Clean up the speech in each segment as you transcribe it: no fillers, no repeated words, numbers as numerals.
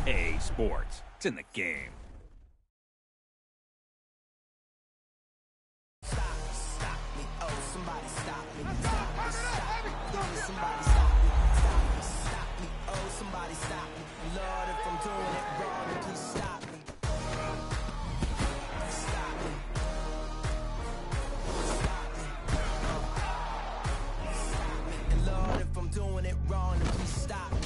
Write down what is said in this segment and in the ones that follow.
EA Sports. It's in the game. Somebody stop me. Lord, if I'm doing it wrong, please stop me. Stop me. Stop me. Stop me. And Lord, if I'm doing it wrong, please stop me.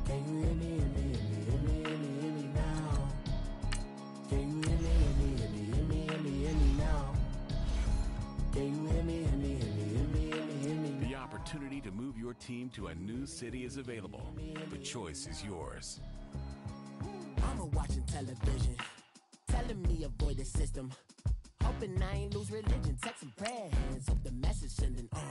Can you hear me, hear me, hear me, hear me, hear me, hear me now? Can you hear me, hear me, hear me, hear me, hear me, hear me now? Can you hear me, hear me, hear me, hear me, hear me, hear me? The opportunity to move your team to a new city is available. The choice is yours. Mama watching television, telling me avoid the system. Hoping I ain't lose religion, text some prayer hands, hope the message sending on.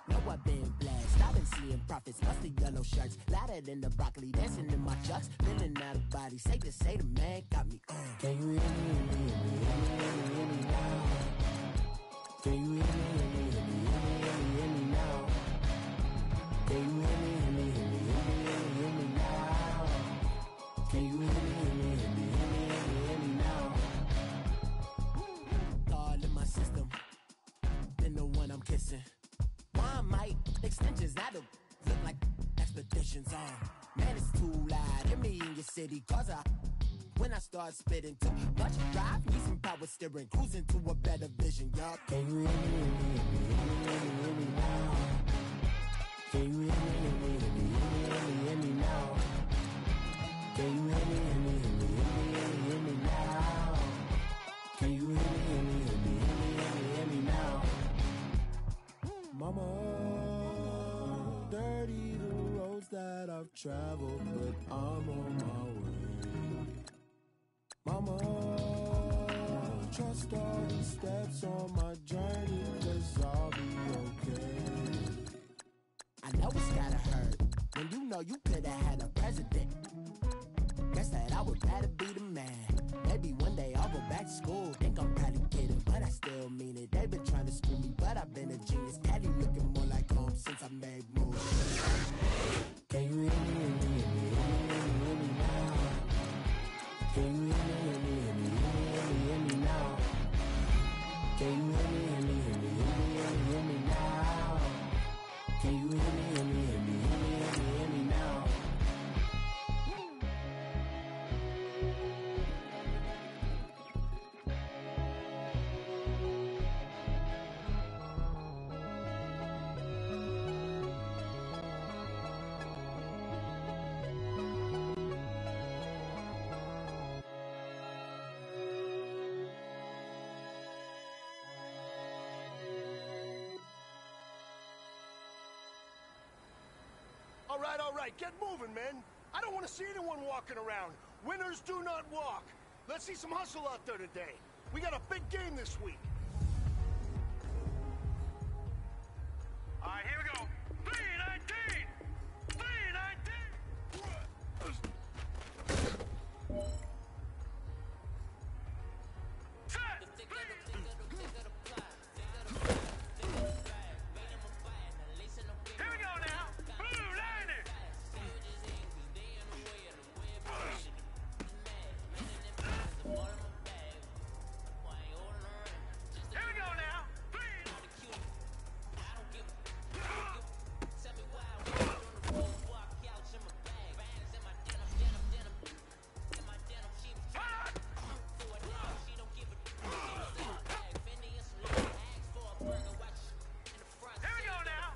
Know I've been blessed, I've been seeing prophets, musty yellow shirts, louder than the broccoli, dancing in my chucks, feeling out of body, say to say the man got me on. Can you hear me, hear me, hear me, hear me, hear me, hear me now? Can you hear me, hear me, hear me, hear me, hear me, hear me now? Can you hear me, hear me, hear me, hear me, hear me, hear me now? Can you hear me, hear me, hear me, hear me, hear me, hear me now? All in my system, been the one I'm kissing. Why might extensions now look like expeditions on? Man, it's too loud, hear me in your city, cause when I start spitting too much drive, need some power steering, cruising to a better vision, y'all. Can you hear me, hear me, hear me, hear me, hear me, hear me now? Can you hear me, hear me, hear me, hear me, hear me, hear me now? Can you hear me, hear me, hear me, hear me, hear me, hear me now? Can you hear me, hear me, hear me, hear me, hear me, hear me now? Mama, dirty the roads that I've traveled, but I'm on my way. Mama, trust all the steps on my journey, 'cause I'll be okay. I know it's gotta hurt when you know you could've had a president. Guess that I would rather be the man. Maybe one day I'll go back to school. Think I'm probably kidding, but I still mean it. They've been trying to screw me, but I've been a genius. Caddy looking more like home since I made moves. Can you hear me, hear me, hear me, hear me, hear me now? Can you hear me, hear me, hear me, hear me, hear me now? Can you hear me, hear me, hear me, hear me, hear me now? Can you hear me, hear me, hear me, hear me, hear me now? All right, get moving, men. I don't want to see anyone walking around. Winners do not walk. Let's see some hustle out there today. We got a big game this week. All right, here we go. 319! 319! Set! Here we go now. Blue landing. Here we go now. Here we go now.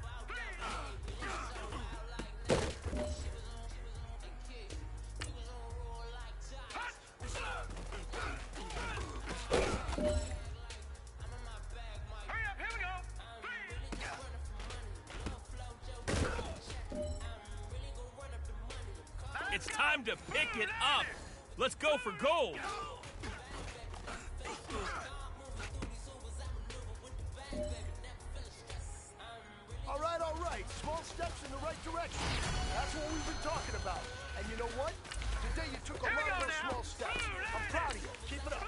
Hurry up, here we go. It's time to pick it up. Let's go for gold. All right. Small steps in the right direction. That's what we've been talking about. And you know what? Today you took a Here we lot go of those now. small steps. I'm proud of you. Keep it up.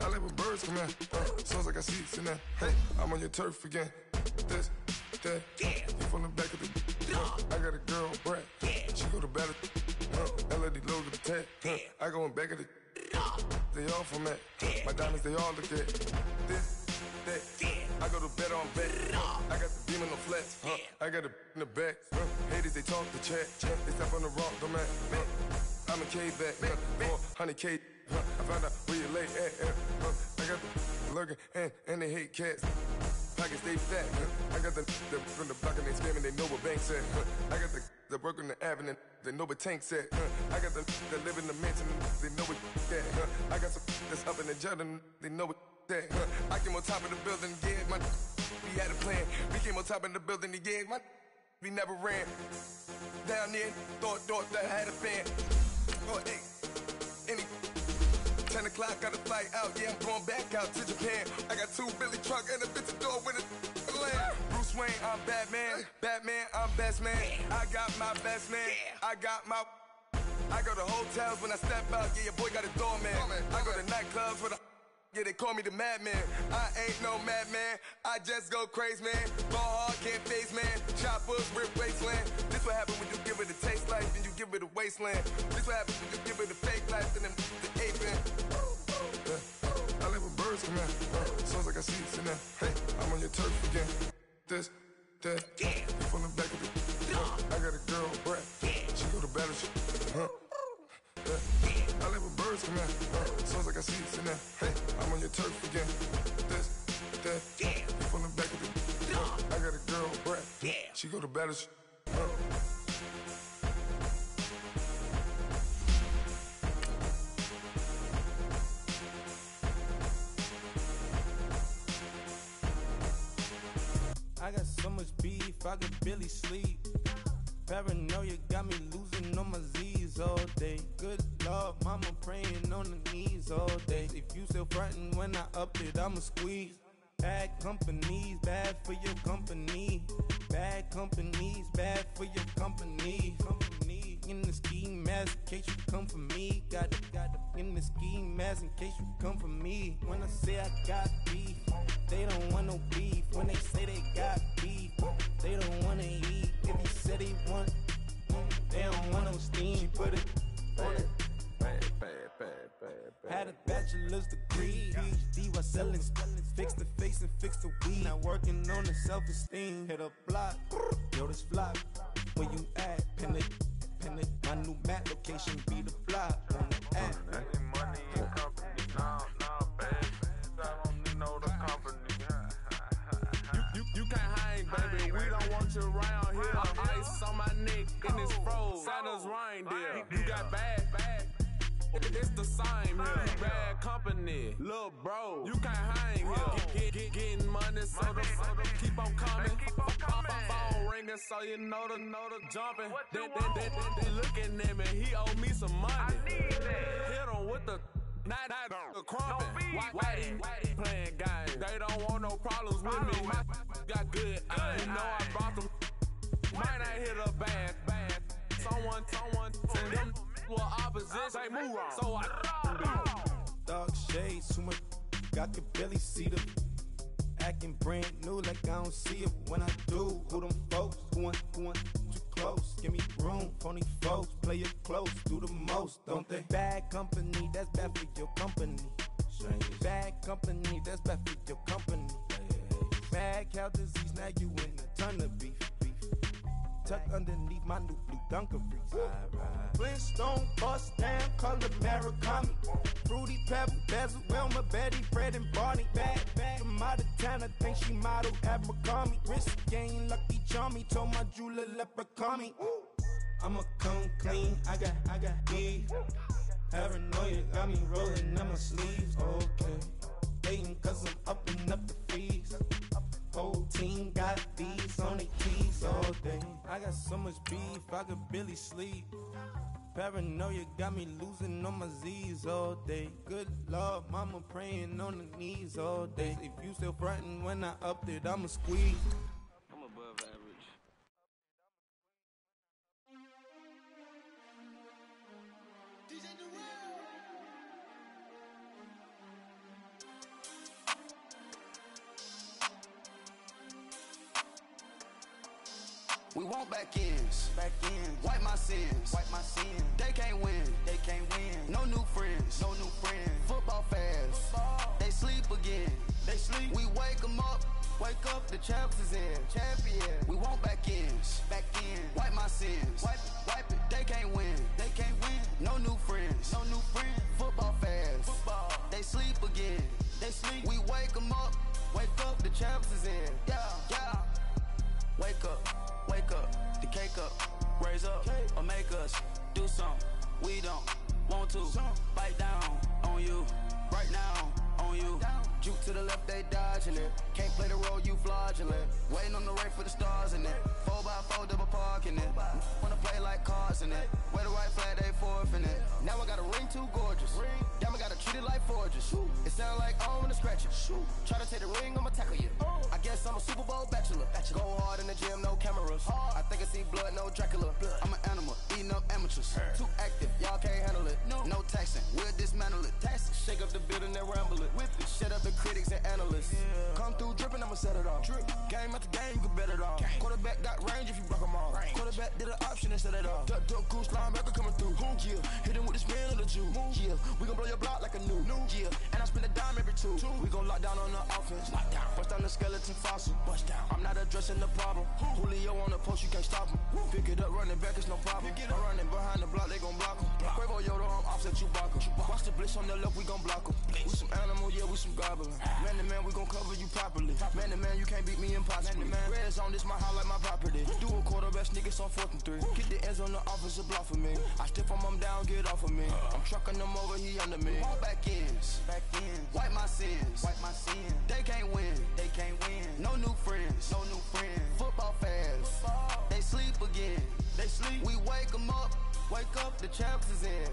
I like when birds come in. Sounds like I see seats in there. Hey, I'm on your turf again. This, that, you from the back of the. I got a girl, Brad. She go to battle. LED logo the tag. I go in back of the. They all from that. My diamonds, they all look at. This, that. I go to bed on bet. I got the beam in the flats. I got it in the back. Haters, they talk the chat. They step on the rock, the man. I'm a K-back. 400K. I found out where you lay at. I got the lurking and they hate cats. Pockets stay fat. I got the from the block and they scamming, they know what banks at. I got the work on the avenue, they know what tanks at. I got the live in the mansion, they know what that. I got some that's up in the jungle, they know what that. I came on top of the building, yeah, my we had a plan. We came on top of the building, yeah, my we never ran. Down there, thought that I had a fan. Oh, hey, any 10 o'clock, got a flight out, yeah, I'm going back out to Japan. I got 2 Billy truck and a bitch door with a land. Bruce Wayne, I'm Batman. Batman, I'm best man. I got my best man. I got my. I go to hotels when I step out, yeah, your boy got a doorman. I go to nightclubs with a. Yeah, they call me the madman. I ain't no madman. I just go crazy, man. Ball hard, can't face, man. Choppers, rip wasteland. This what happen when you give it a taste life and you give it a wasteland. This what happen when you give it a fake life and then the aping. I like when birds come in. Sounds like I see seats in there. Hey, I'm on your turf again. This, that, you from the back of the. I got a girl, Brad. She go to battle. I like when birds come in. Sounds like I see seats in there. Hey, I'm on your turf again. This, that, you from the back of the. I got a girl, Brad. She go to battle. I got so much beef, I could barely sleep. Paranoia got me losing on my Z's all day. Good Lord, mama praying on the knees all day. If you still frontin' when I up it, I'ma squeeze. Bad companies, bad for your company. Bad companies, bad for your company. Company in the ski mask in case you come for me. Got it in the ski mask in case you come for me. When I say I got beef, they don't want no beef. When they say they got beef, they don't wanna eat. If you said they want, they don't want no steam. She put it on it. Had a bachelor's degree, PhD while selling. Fix the face and fix the weed. Now working on the self-esteem. Hit a block, yo this flop. Where you at? Pin it. My new map location be the flop on the app. Money and company, no, baby. I don't need no the company. You can't hang, baby. We don't want you around here. Ice on my neck in this froze. Santa's reindeer. You got bad. It's the same here. Bad company, little bro. You can't hang here. Getting money, so the keep on coming. Phone ringing, so you know the jumping. They looking at me. He owe me some money. Hit him with the. Not the crumpin'. Why they playing games? They don't want no problems with me. My got good. I know I brought them. Might not hit a bad. Someone send them well opposition. Say move wrong. So I Dark shades, too much. I could barely see them. Acting brand new like I don't see it when I do. Who them folks? Who want too close? Give me room, phony folks. Play it close, do the most, don't they? Bad company, that's bad for your company. Bad company, that's bad for your company. Bad cow disease, now you in a ton of beef. Tucked underneath my new blue Dunkaroos. Flintstone bust down, color Murakami. Fruity Pebble, Bezel, Wilma, Betty, Fred, and Barney. Bad from out of town, I think she modeled Abercrombie. Wrist game, Lucky Charmy, told my jeweler leprechaun me. I'ma come clean, I got beef. Paranoia got me rolling in my sleeves. Okay, hating cause I'm upping up the fees. Whole team got these on their teeth all day. I got so much beef, I could barely sleep. Paranoia got me losing on my Z's all day. Good Lord, mama praying on the knees all day. If you still frontin' when I upped it, I'ma squeeze. We want back ends. Wipe my sins. They can't win. No new friends. Football fans. They sleep again. We wake them up. Wake up, the champs is in. We want back ends. Wipe my sins. Wipe it. They can't win. No new friends. Football fans. They sleep again. We wake them up. Wake up, the champs is in. Yeah. Wake up, the cake up, raise up, or make us do something we don't want to. Bite down on you, right now on you. Juke to the left, they dodging it. Can't play the role, you fraudulent. Waiting on the race for the stars in it. 4x4 double parking it. Wanna play like cars in it. Wear the right flag, they forfeit it. Now I got a ring too gorgeous. Damn, I gotta treat it like forges. It sound like I don't wanna scratch it. Try to take the ring, I'ma tackle you. I guess I'm a Super Bowl bachelor. Go hard in the gym, no cameras. I think I see blood, no Dracula. I'm an animal, eating up amateurs. Too active, y'all can't handle it. No taxing, we'll dismantle it. Shake up the building and ramble it. Whip it, shut up the critics and analysts. Come through dripping, I'ma set it off. Game after game, you can bet it off. Quarterback got range if you block them off. Quarterback did an option and set it off. Duck goose, linebacker coming through. Yeah, hit him with the spin of the Jew. Yeah, we gon' blow your block like a new. Yeah, and I spend a dime every two. We gon' lock down on the offense. Bust down the skeleton fossil. I'm not addressing the problem. Julio on the post, you can't stop him. Pick it up, running back, it's no problem. I'm running behind the block, they gon' block him. Quavo Yoda, I'm offset Chewbacca. Watch the blitz on the left, we gon' block him. We some animal, yeah, we some gobbler. Man to man, we gon' cover you properly. Man to man, you can't beat me impossibly. Red zone, this my house like my property. Do a quarterback sneakers on 4th and 3. Get the ends on the offensive block for me. I stiff him, I'm down, get off of me. I'm trucking them over, he under me. Walk back ends. Wipe my sins. They can't win. No new friends. Football fans. They sleep again. We wake them up. Wake up, the champs is in.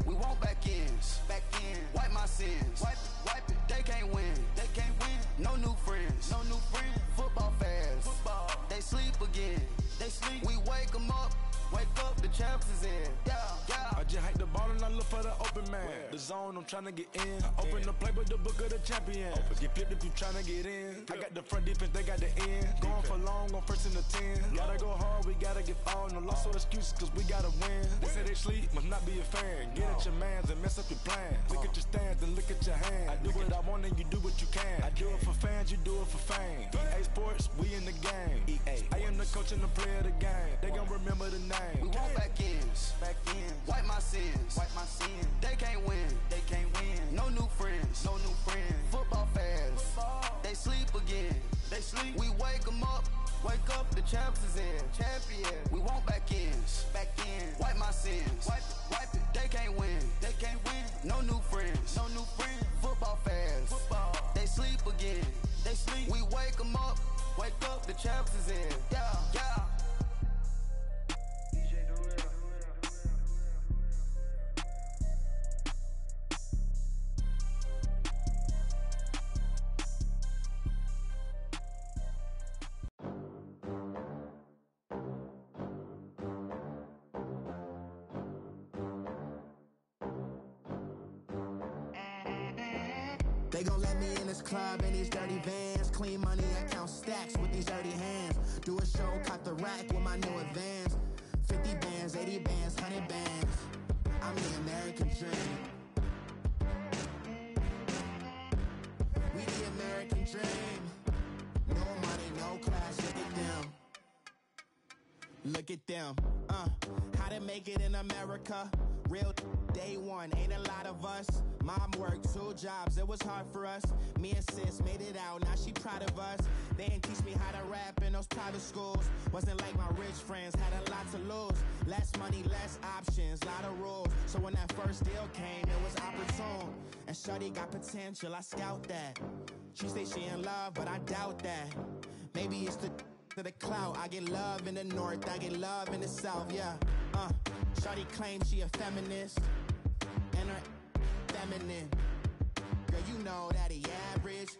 We want back ends. Wipe my sins. Wipe it. They can't win. No new friends. Football fans. They sleep again. We wake them up. Wake up, the champs is in. Yeah. I just hike the ball and I look for the open man. The zone, I'm tryna get in. Open the play with the book of the champion. Get flipped if you tryna get in. I got the front defense, they got the end. Going for long on 1st and the 10. Gotta go hard, we gotta get all. No loss or excuses, cause we gotta win. They say they sleep, must not be a fan. Get at your mans and mess up your plans. Look at your stands and look at your hands. I do what I want and you do what you can. I do it for fans, you do it for fame. EA Sports, we in the game. I am the coach and the player of the game. They gon' remember the name. We want back ends. Wipe my sins. They can't win. No new friends. Football fans. They sleep again. We wake them up. Wake up, the champs is in. We want back ends. Wipe my sins. Wipe it. They can't win. No new friends. Football fans. They sleep again. We wake them up. Wake up, the champs is in. Yeah. They gon' let me in this club in these dirty vans. Clean money, I count stacks with these dirty hands. Do a show, caught the rack with my new advance. 50 bands, 80 bands, 100 bands. I'm the American dream. We the American dream. No money, no class, look at them. How to make it in America. Real day one, ain't a lot of us. Mom worked 2 jobs, it was hard for us. Me and sis made it out, now she proud of us. They didn't teach me how to rap in those private schools. Wasn't like my rich friends, had a lot to lose. Less money, less options, lot of rules. So when that first deal came, it was opportune. And shorty got potential, I scout that. She say she in love, but I doubt that. Maybe it's the clout. I get love in the north, I get love in the south, yeah. Shorty claims she a feminist, and her feminine. Girl, you know that he average.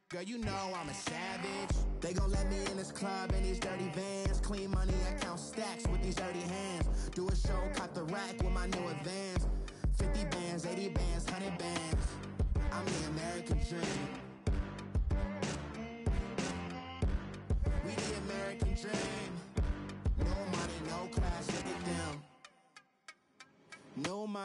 Girl, you know I'm a savage. They gon' let me in this club in these dirty vans. Clean money, I count stacks with these dirty hands. Do a show, caught the rack with my new advance. 50 bands, 80 bands, 100 bands. I'm the American dream. We the American dream.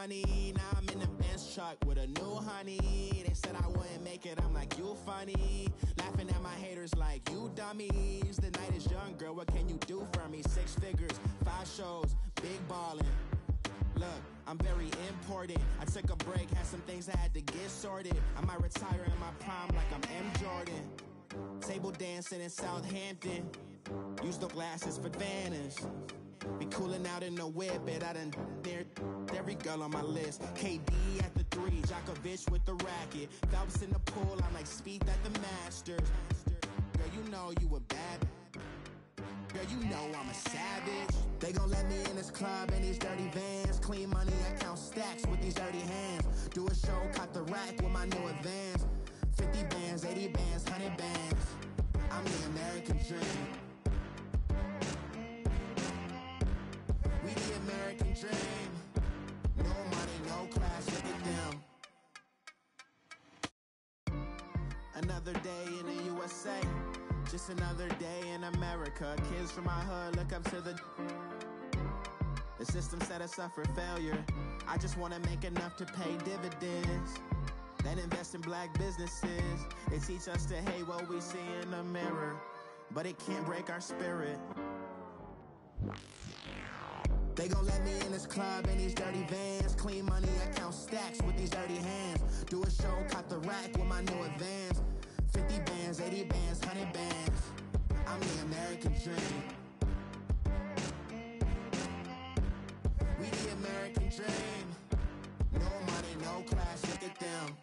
money. Now I'm in the Benz truck with a new honey. They said I wouldn't make it, I'm like, you funny. Laughing at my haters like, you dummies. The night is young, girl, what can you do for me? 6 figures, 5 shows, big ballin'. Look, I'm very important. I took a break, had some things I had to get sorted. I might retire in my prime like I'm M. Jordan. Table dancing in Southampton. Use the glasses for Vanish. Be cooling out in the whip, but I done there every girl on my list. KD at the 3, Djokovic with the racket. Phelps in the pool, I'm like Speed at the Masters. Girl, you know you a bad. Girl, you know I'm a savage. They gon' let me in this club in these dirty vans. Clean money, I count stacks with these dirty hands. Do a show, cut the rack with my new advance. 50 bands, 80 bands, 100 bands. I'm the American dream. We the American dream. No money, no class, look at them. Another day in the USA. Just another day in America. Kids from my hood look up to the system set us up for failure. I just wanna make enough to pay dividends. Then invest in black businesses. They teach us to hate what we see in the mirror, but it can't break our spirit. They gon' let me in this club in these dirty vans. Clean money, I count stacks with these dirty hands. Do a show, cut the rack with my new advance. 50 bands, 80 bands, 100 bands. I'm the American dream. We the American dream. No money, no class, look at them.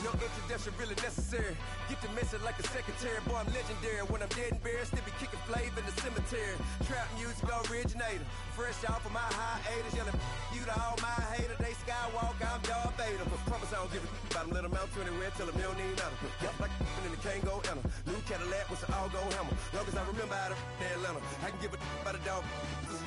No introduction really necessary. Get the message like a secretary. Boy, I'm legendary. When I'm dead and buried, still be kicking flavor in the cemetery. Trap music originator. Fresh off of my hiatus. Yelling you to all my haters. They skywalk, I'm Darth Vader. Promise I don't give a about them. Let them out to anywhere. Tell them they don't need matter. Yep, like and the can't go enter. New Cadillac with an all-go hammer. Long as I remember how to Atlanta. I can give a about a dog.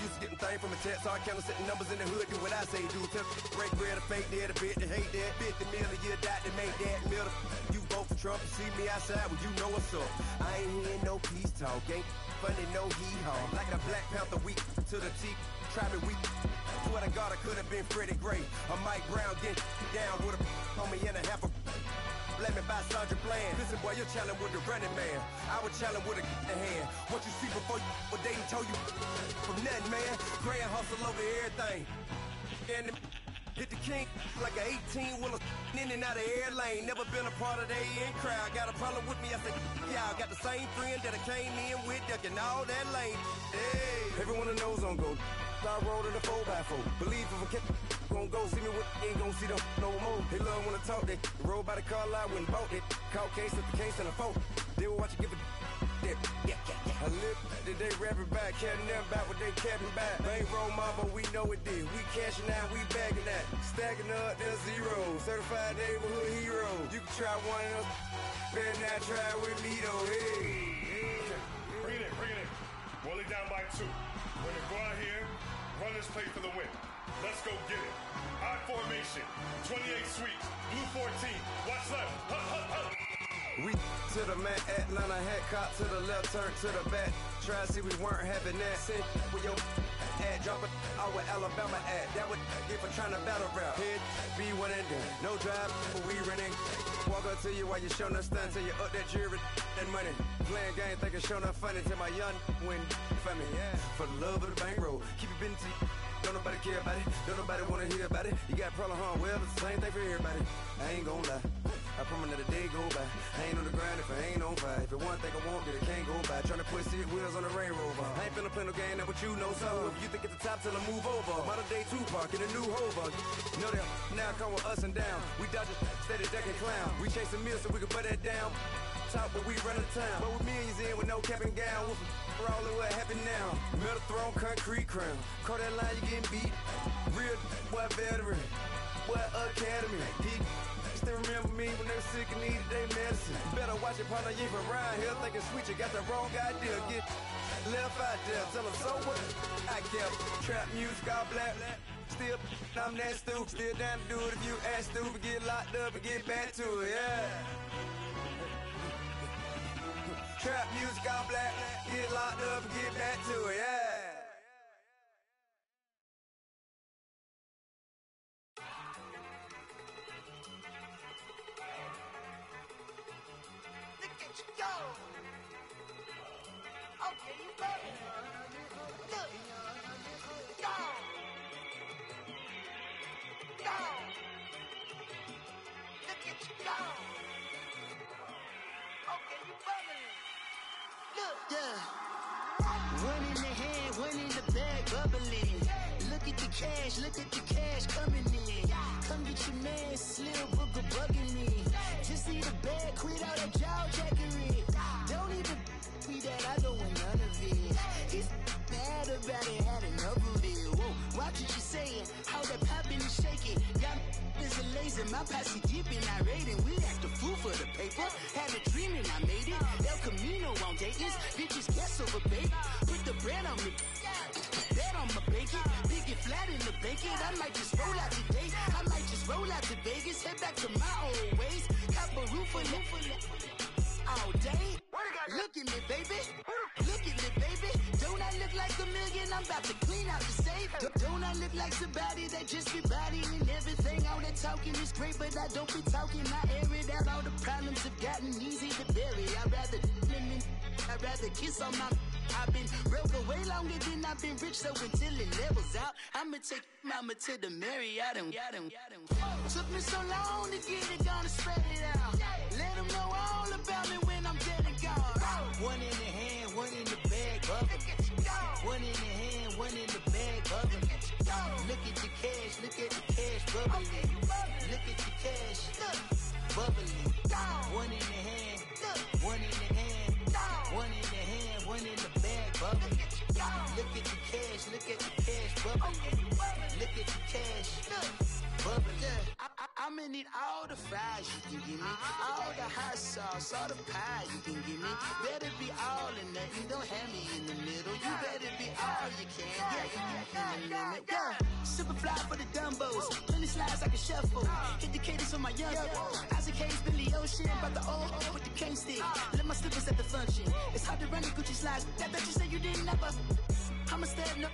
Used to getting things from a text. So I count setting numbers in the hood. Do what I say do. Tell break bread or fake dead. A bit to hate that. 50 million a year died to make that middle. You vote for Trump, you see me outside, well, you know what's up. I ain't hearing no peace talk, ain't funny, no hee-haw. Like the Black Panther weak to the teeth, try me weak. Swear to God, I could have been Freddie Gray. Or Mike Brown getting down with a homie and a half a. Let me buy Sandra Bland. Listen, boy, you're challenging with the running man. I would challenge with a hand. What you see before you, what they told you from nothing, man. Grand hustle over everything. And hit the king like an 18-wheeler in and out of air lane. Never been a part of the in crowd. Got a problem with me, I say, y'all got the same friend that I came in with, ducking all that lane. Hey, everyone that knows on go. I roll in the 4x4. Believe if a kid gon' go see me with, ain't gon' see them no more. They love when I talk, they roll by the car lot when bought it. Call case at the case and a phone. They will watch you give a yeah. I live today rapping back, carrying them back what they capping back. Bankroll mama, we know it did. We cashing out, we bagging that. Stacking up, there's zero. Certified neighborhood hero. You can try one of them, better not try with me though. Hey. Okay, bring it in. Roll it down by 2. We're gonna go out here, run this play for the win. Let's go get it. I formation, 28 sweeps, blue 14. Watch left. We to the man, Atlanta hat cop to the left, turn to the back. Try to see we weren't having that. Sit with your ad, drop it out with Alabama ad. That would get for trying to battle rap. Head, be one and done. No drive, but we running. Walk up to you while you showing us stun till you up that jewelry and money. Playing game, thinking showing up funny till my young win for me. Yeah. For the love of the bankroll, keep it busy. Don't nobody care about it. Don't nobody wanna hear about it. You got a problem, huh? Well, it's the same thing for everybody. I ain't gon' lie. I promise that a day go by. I ain't on the grind if I ain't on fire. If it one thing I want, then it can't go by. Tryna put 6 wheels on the Range Rover. I ain't finna play no game, that what you know. So if you think it's the top till I move over. Modern day Tupac in a new Hova. Know that now come with us and down. We dodge a steady deck and clown. We chasing meals so we can put that down. Top, but we run the town. But with millions in with no cap and gown. We're all in what happened now. Metal throne, concrete crown. Call that line, you getting beat. Real boy veteran. Boy academy. He still remember me when they were sick and needed their medicine. Better watch it, partner, you from around here thinking sweet, you got the wrong idea. Get left out there, tell them so what I kept. Trap music, all black. Still, I'm that stupid. Still down to do it if you ask stupid. Get locked up and get back to it, yeah. Trap music all black. Get locked up and get back to it, yeah. One in the hand, one in the bag, bubbling. Look at the cash coming in. Come get your man, Slim Booger bugging me. Just see the bag, quit all that jaw jackery. Don't even me that I don't want none of it. He's mad about it, had enough of it. Whoa, watch what you saying, how that poppin' and shaking. Got is a laser, my posse deep and I raiding. We act a fool for the paper. Had a dream and I made it. El Camino on Dayton's. Bitches guess over bait. Put the bread on me. Bet on my bacon. Big it flat in the bacon. I might just roll out today. I might just roll out to Vegas. Head back to my old ways. Cop a roof for all day. Look at me, baby. Look at me, baby. Don't I look like a million? I'm about to clean out the safe. Don't I look like somebody that just be bodying everything? All that talking is great, but I don't be talking. I air it out. All the problems have gotten easy to bury. I'd rather kiss on my. I've been broke way longer than I've been rich, so until it levels out, I'ma take mama to the Marriott and took me so long to get it, gonna spread it out. Let them know all about me when I'm dead and gone. One in the hand, one in the bag, bubbling. One in the hand, one in the bag, bubbling. Look at the cash, bubbling. Look at the cash, bubbling. One in the hand, one in the hand, one in the hand, one in the bag, bubbling. Look at the cash, bubbling. Look at the cash, bubbling. I'm gonna need all the fries you can give me, all the hot sauce, all the pie you can give me. Better be all or nothing, don't have me in the middle. You better be all you can, yeah. Super fly for the Dumbos, plenty slides like a shuffle. Hit the cadence on my young Isaac Hayes, Billy Ocean, about the old with the cane stick. Let my slippers at the function. It's hard to run the Gucci slides. That bet you say you didn't never. I'm a step no.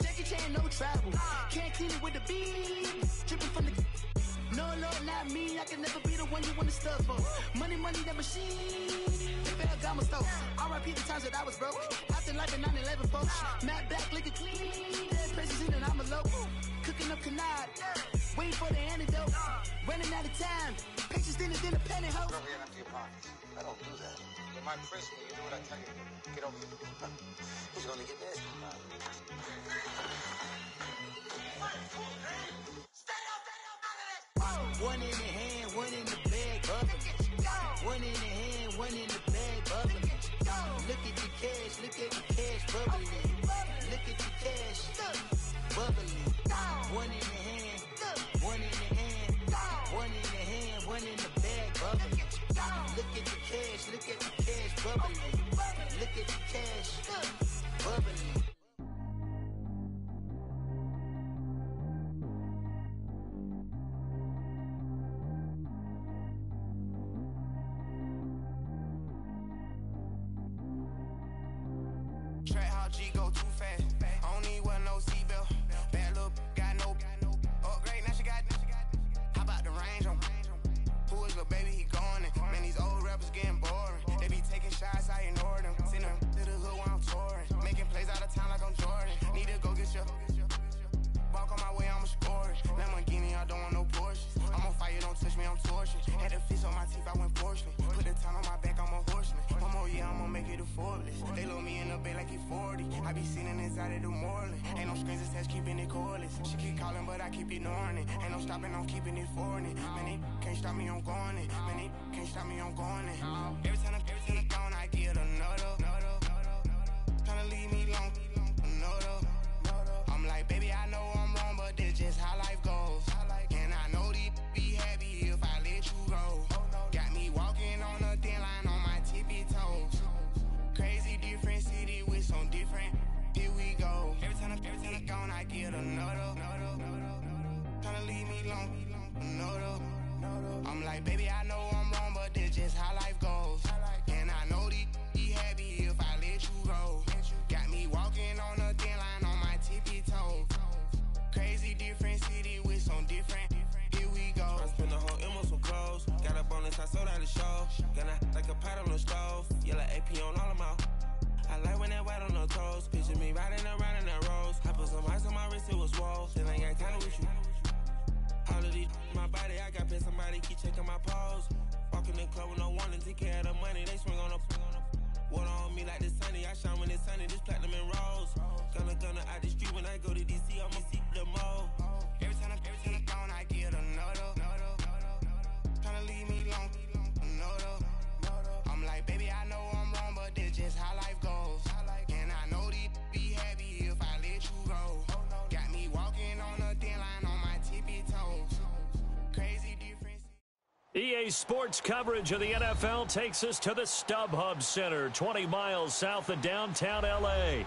Jackie Chan, no travel. Can't clean it with the beat. Dripping from the. No, not me. I can never be the one you want to stuff for. Money, that machine. Ferragamo stove. R.I.P. the times that I was broke. Acting like a 9/11 folks. Matte black, liquor clean. Dead places in and I'm alone. Cooking up canard. Waiting for the antidote. Running out of time. Patience thinner than a penny hoe. Rub your empty pockets. I don't do that. In my prison, you do what I tell you. Get over here. Who's gonna get this? One in the hand, one in the bag, bubbling. One in the hand, one in the bag, bubbling. Look at the cash, bubbling. Look at the cash, bubbling. One in the hand, one in the hand, one in the hand, one in the bag, bubbling. Look at the cash, bubbling. Look at the cash, bubbling. Track how G go too fast. I don't need wear no seatbelt. Bad little got no upgrade. Now she got. How about the range on? Who is little baby? He going in. Man, these old rappers getting boring. They be taking shots, I ignore them. Send them to the hood while I'm touring. Making plays out of town like I'm Jordan. Need to go get your. Walk on my way, I'ma score it. Lamborghini, I don't want no Porsche. I'm on fire, don't touch me, I'm torching. Had the fist on my teeth, I went porcelain. Put the time on my back, I'm a horseman. One more year, I'ma make it a Forbes. They load me in the bay like he 40. I be sitting inside of the Moreland. Ain't no screens attached, keeping it cordless. She keep calling, but I keep ignoring it. Ain't no stopping, I'm keeping it foreign it. Man, they can't stop me, I'm going it. Man, they can't stop me, I'm going it. Every time I'm gone, I get another. Tryna leave me long, another. I'm like, baby, I know I'm wrong, but this just how life goes. And I know these be happy if I let you go. Got me walking on a thin line on my tippy toes. Crazy different city with some different. Here we go. Every time I'm gone, I get another. like, baby, I know I'm wrong, but this just how life goes. And I know these be happy if I let you go. Got me walking on a thin line on my tippy toes. Crazy different city with some different. Here we go. I spent the whole M on some clothes. Got a bonus, I sold out the show. Got like a pot on the stove. Yellow AP on all of my. I like when that white on the toes. Picture me riding around in that rose. I put some ice on my wrist, it was swole. Then I got time with you. All of these my body, I got paid somebody keep checking my pose. Walking in the club with no warning, take care of the money. They swing on the water on me like the sunny. I shine when it's sunny, this platinum and rose. Gonna out the street when I go to DC, I'ma see the mo. Every time I'm gone, I get another. Tryna leave me alone, another. I'm like, baby, I know I'm wrong, but this just how life goes. And I know these be happy if I let you go. Got me walking on a thin line on my tippy toes. Crazy difference. EA Sports coverage of the NFL takes us to the StubHub Center, 20 miles south of downtown L.A.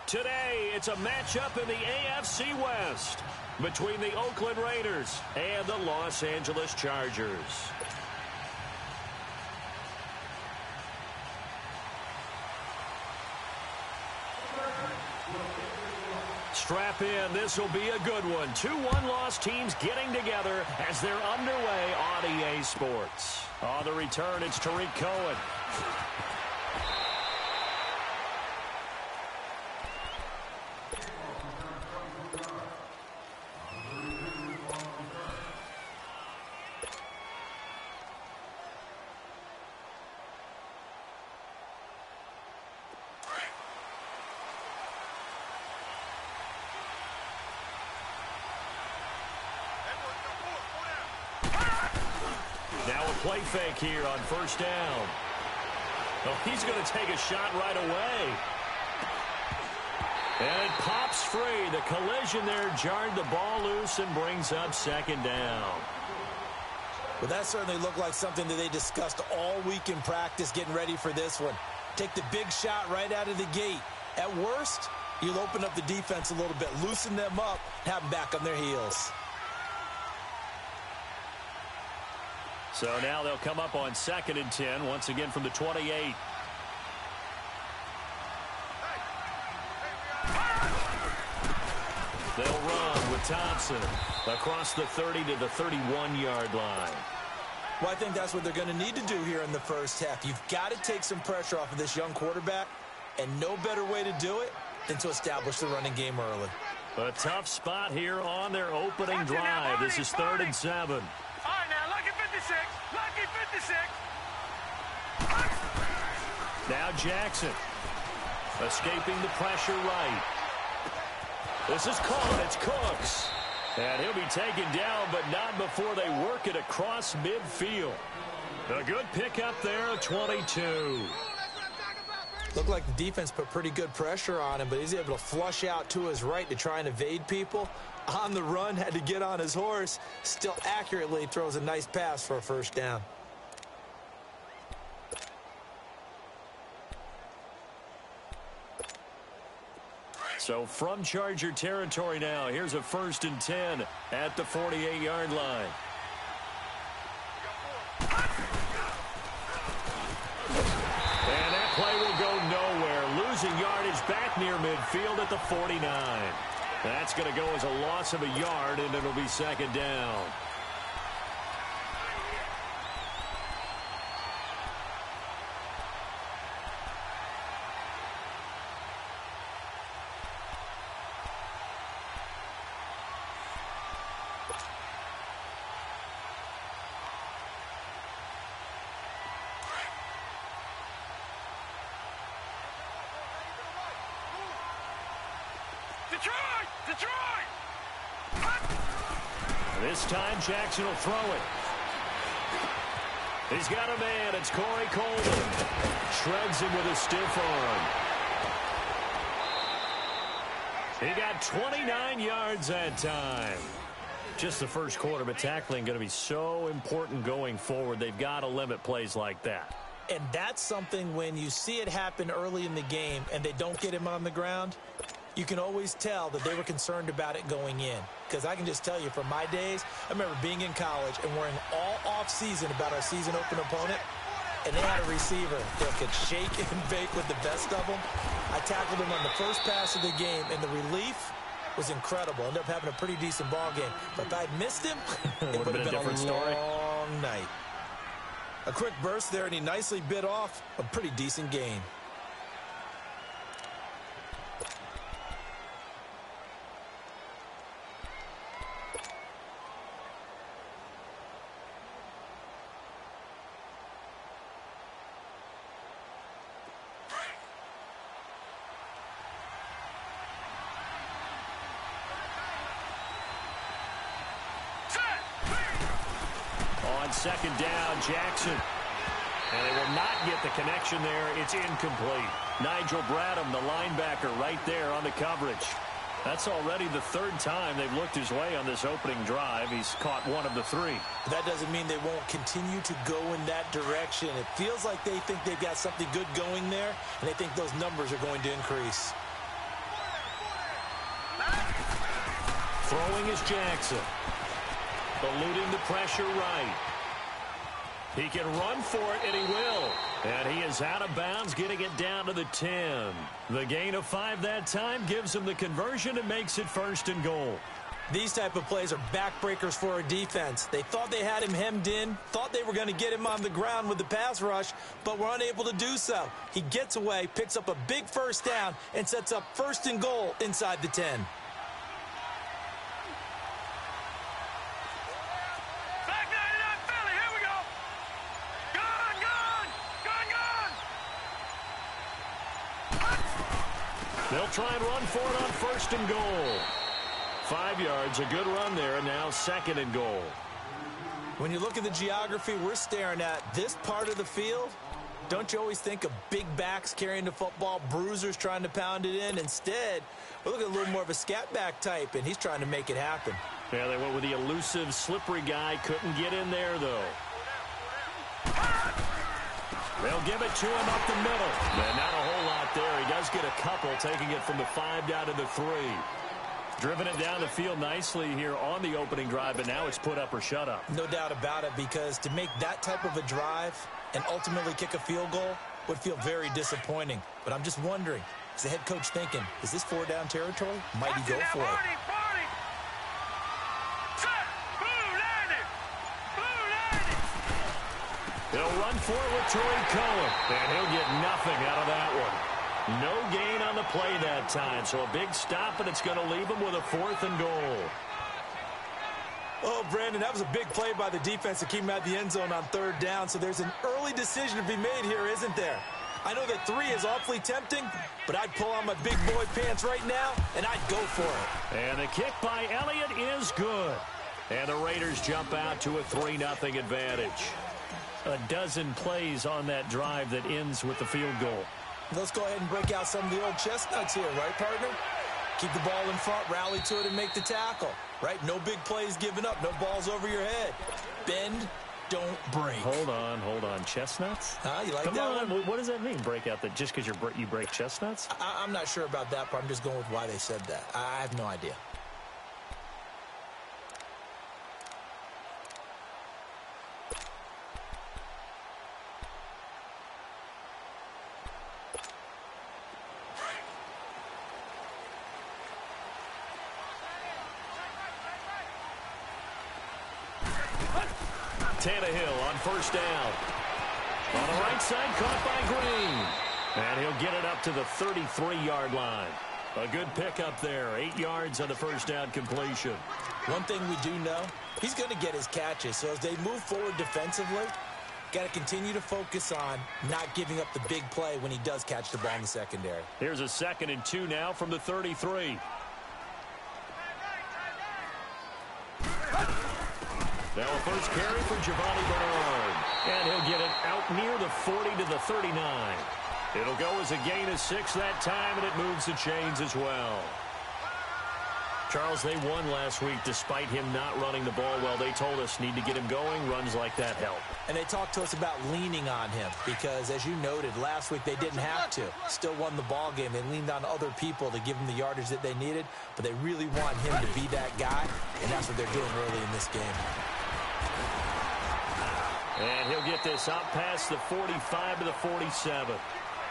Today, it's a matchup in the AFC West between the Oakland Raiders and the Los Angeles Chargers. Strap in, this will be a good one. 2 one-loss teams getting together as they're underway on EA Sports. On the return, it's Tariq Cohen. Now a play fake here on first down. Oh, he's going to take a shot right away. And it pops free. The collision there jarred the ball loose and brings up second down. Well, that certainly looked like something that they discussed all week in practice getting ready for this one. Take the big shot right out of the gate. At worst, you'll open up the defense a little bit, loosen them up, have them back on their heels. So now they'll come up on 2nd and 10, once again from the 28. They'll run with Thompson across the 30 to the 31-yard line. Well, I think that's what they're going to need to do here in the first half. You've got to take some pressure off of this young quarterback, and no better way to do it than to establish the running game early. A tough spot here on their opening drive. This is 3rd and 7. Lucky 56. Now Jackson escaping the pressure right. This is caught. It's Cooks. And he'll be taken down, but not before they work it across midfield. A good pickup there of 22. Looked like the defense put pretty good pressure on him, but he's able to flush out to his right to try and evade people. On the run, had to get on his horse. Still accurately throws a nice pass for a first down. So from Charger territory now, here's a 1st and 10 at the 48-yard line. And that play will go nowhere. Losing yardage back near midfield at the 49. That's going to go as a loss of a yard, and it'll be 2nd down. This time, Jackson will throw it. He's got a man. It's Corey Coleman. Shreds him with a stiff arm. He got 29 yards that time. Just the first quarter, but tackling going to be so important going forward. They've got to limit plays like that. And that's something when you see it happen early in the game and they don't get him on the ground, you can always tell that they were concerned about it going in. Because I can just tell you, from my days, I remember being in college and worrying all off-season about our season open opponent, and they had a receiver that could shake and bake with the best of them. I tackled him on the first pass of the game, and the relief was incredible. Ended up having a pretty decent ball game. But if I'd missed him, it would have been a long night. A quick burst there, and he nicely bit off a pretty decent gain. Second down, Jackson. And they will not get the connection there. It's incomplete. Nigel Bradham, the linebacker, right there on the coverage. That's already the third time they've looked his way on this opening drive. He's caught one of the three. But that doesn't mean they won't continue to go in that direction. It feels like they think they've got something good going there, and they think those numbers are going to increase. Throwing is Jackson. Eluding the pressure right. He can run for it, and he will. And he is out of bounds, getting it down to the 10. The gain of 5 that time gives him the conversion and makes it 1st and goal. These type of plays are backbreakers for a defense. They thought they had him hemmed in, thought they were going to get him on the ground with the pass rush, but were unable to do so. He gets away, picks up a big first down, and sets up 1st and goal inside the 10. They'll try and run for it on 1st and goal. 5 yards, a good run there, and now 2nd and goal. When you look at the geography we're staring at, this part of the field, don't you always think of big backs carrying the football, bruisers trying to pound it in? Instead, we're looking at a little more of a scat back type, and he's trying to make it happen. Yeah, they went with the elusive, slippery guy. Couldn't get in there, though. They'll give it to him up the middle. And not a whole lot there. He does get a couple, taking it from the 5 down to the 3. Driven it down the field nicely here on the opening drive, but now it's put up or shut up. No doubt about it, because to make that type of a drive and ultimately kick a field goal would feel very disappointing. But I'm just wondering, is the head coach thinking, is this 4-down territory? Might he go for it? He'll run for it with Troy Cohen, and he'll get nothing out of that one. No gain on the play that time, so a big stop, and it's going to leave him with a 4th and goal. Oh, Brandon, that was a big play by the defense to keep him at the end zone on 3rd down, so there's an early decision to be made here, isn't there? I know that 3 is awfully tempting, but I'd pull on my big boy pants right now, and I'd go for it. And the kick by Elliott is good. And the Raiders jump out to a 3-0 advantage. A dozen plays on that drive that ends with the field goal. Let's go ahead and break out some of the old chestnuts here, right, partner? Keep the ball in front, rally to it, and make the tackle, right? No big plays given up, no balls over your head. Bend, don't break. Hold on. Chestnuts? You like Come that on. one? What does that mean, break out? That just because you break chestnuts? I'm not sure about that part. I'm just going with why they said that. I have no idea. Tannehill on 1st down. On the right side, caught by Green. And he'll get it up to the 33-yard line. A good pickup there. 8 yards on the 1st down completion. One thing we do know, he's going to get his catches. So as they move forward defensively, got to continue to focus on not giving up the big play when he does catch the ball in the secondary. Here's a 2nd and 2 now from the 33. Now a first carry for Giovanni Bernard. And he'll get it out near the 40 to the 39. It'll go as a gain of 6 that time, and it moves the chains as well. Charles, they won last week despite him not running the ball well. They told us need to get him going. Runs like that help. And they talked to us about leaning on him because, as you noted, last week they didn't have to. Still won the ball game. They leaned on other people to give them the yardage that they needed, but they really want him to be that guy, and that's what they're doing early in this game. And he'll get this up past the 45 to the 47.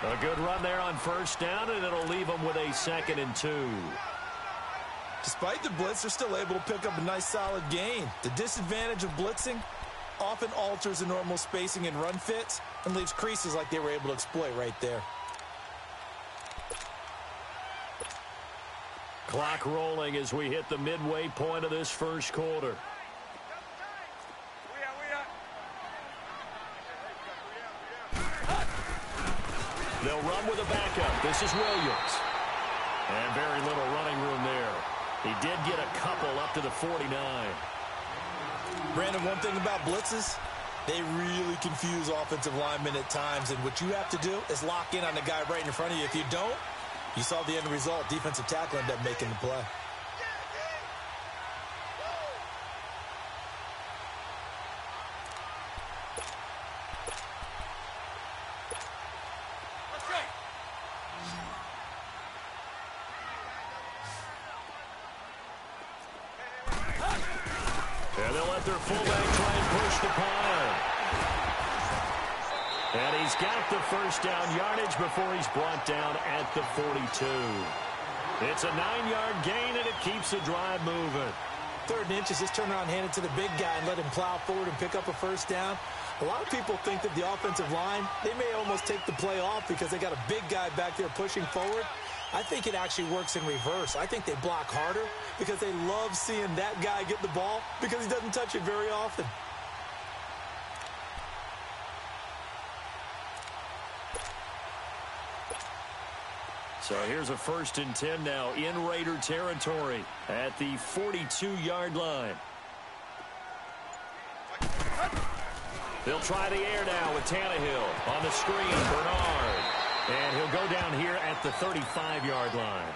A good run there on first down, and it'll leave them with a 2nd and 2. Despite the blitz, they're still able to pick up a nice solid gain. The disadvantage of blitzing often alters the normal spacing and run fits and leaves creases like they were able to exploit right there. Clock rolling as we hit the midway point of this first quarter. They'll run with a backup. This is Williams. And very little running room there. He did get a couple up to the 49. Brandon, one thing about blitzes, they really confuse offensive linemen at times. And what you have to do is lock in on the guy right in front of you. If you don't, you saw the end result. Defensive tackle ended up making the play. And they'll let their fullback try and push the pile. And he's got the first down yardage before he's brought down at the 42. It's a 9-yard gain, and it keeps the drive moving. 3rd and inches, just turn around, hand it to the big guy, and let him plow forward and pick up a first down. A lot of people think that the offensive line, they may almost take the play off because they got a big guy back there pushing forward. I think it actually works in reverse. I think they block harder because they love seeing that guy get the ball because he doesn't touch it very often. So here's a 1st and 10 now in Raider territory at the 42-yard line. They'll try the air now with Tannehill on the screen. Bernard. And he'll go down here at the 35-yard line.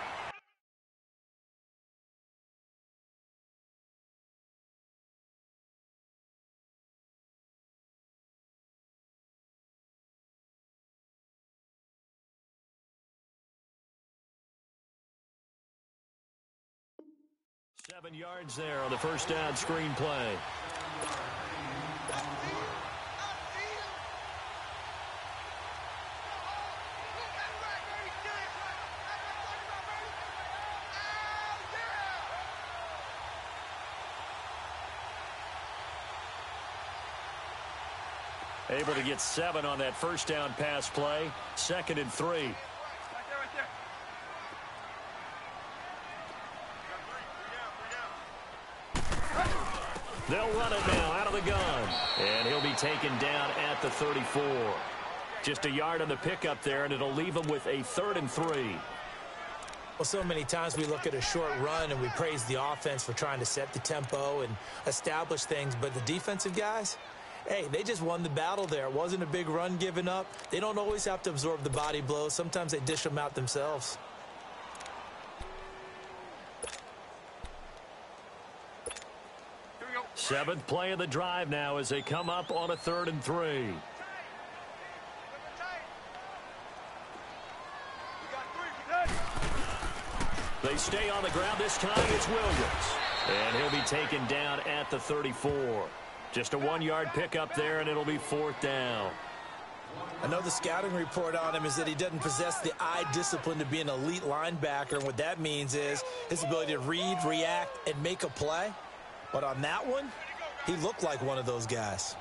Seven yards there on the first down screen play. Able to get 7 on that first down pass play. 2nd and 3. They'll run it now out of the gun. And he'll be taken down at the 34. Just a yard on the pickup there, and it'll leave him with a 3rd and 3. Well, so many times we look at a short run and we praise the offense for trying to set the tempo and establish things, but the defensive guys, hey, they just won the battle there. It wasn't a big run given up. They don't always have to absorb the body blows. Sometimes they dish them out themselves. Seventh play of the drive now as they come up on a 3rd and 3. They stay on the ground. This time it's Williams. And he'll be taken down at the 34. Just a 1-yard pickup there, and it'll be 4th down. I know the scouting report on him is that he doesn't possess the eye discipline to be an elite linebacker, and what that means is his ability to read, react, and make a play. But on that one, he looked like one of those guys.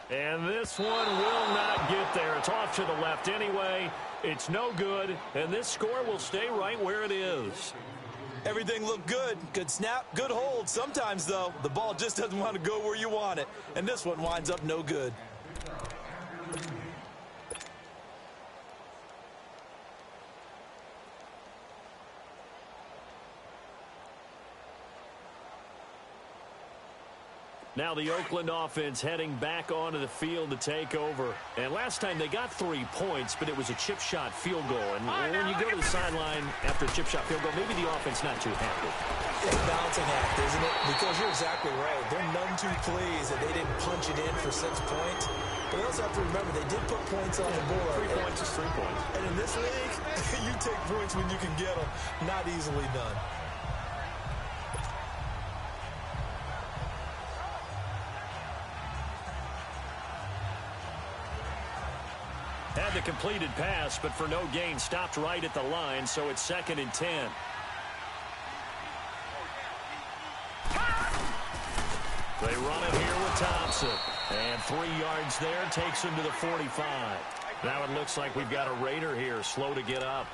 And this one will not get there. It's off to the left anyway. It's no good, and this score will stay right where it is. Everything looked good. Good snap, good hold. Sometimes, though, the ball just doesn't want to go where you want it. And this one winds up no good. Now the Oakland offense heading back onto the field to take over. And last time they got 3 points, but it was a chip shot field goal. And when you go to the sideline after a chip shot field goal, maybe the offense not too happy. It's a balancing act, isn't it? Because you're exactly right. They're none too pleased that they didn't punch it in for 6 points. But you also have to remember, they did put points on the board. 3 points is 3 points. And in this league, you take points when you can get them. Not easily done. Had the completed pass, but for no gain, stopped right at the line, so it's 2nd and 10. They run it here with Thompson. And 3 yards there, takes him to the 45. Now it looks like we've got a Raider here, slow to get up.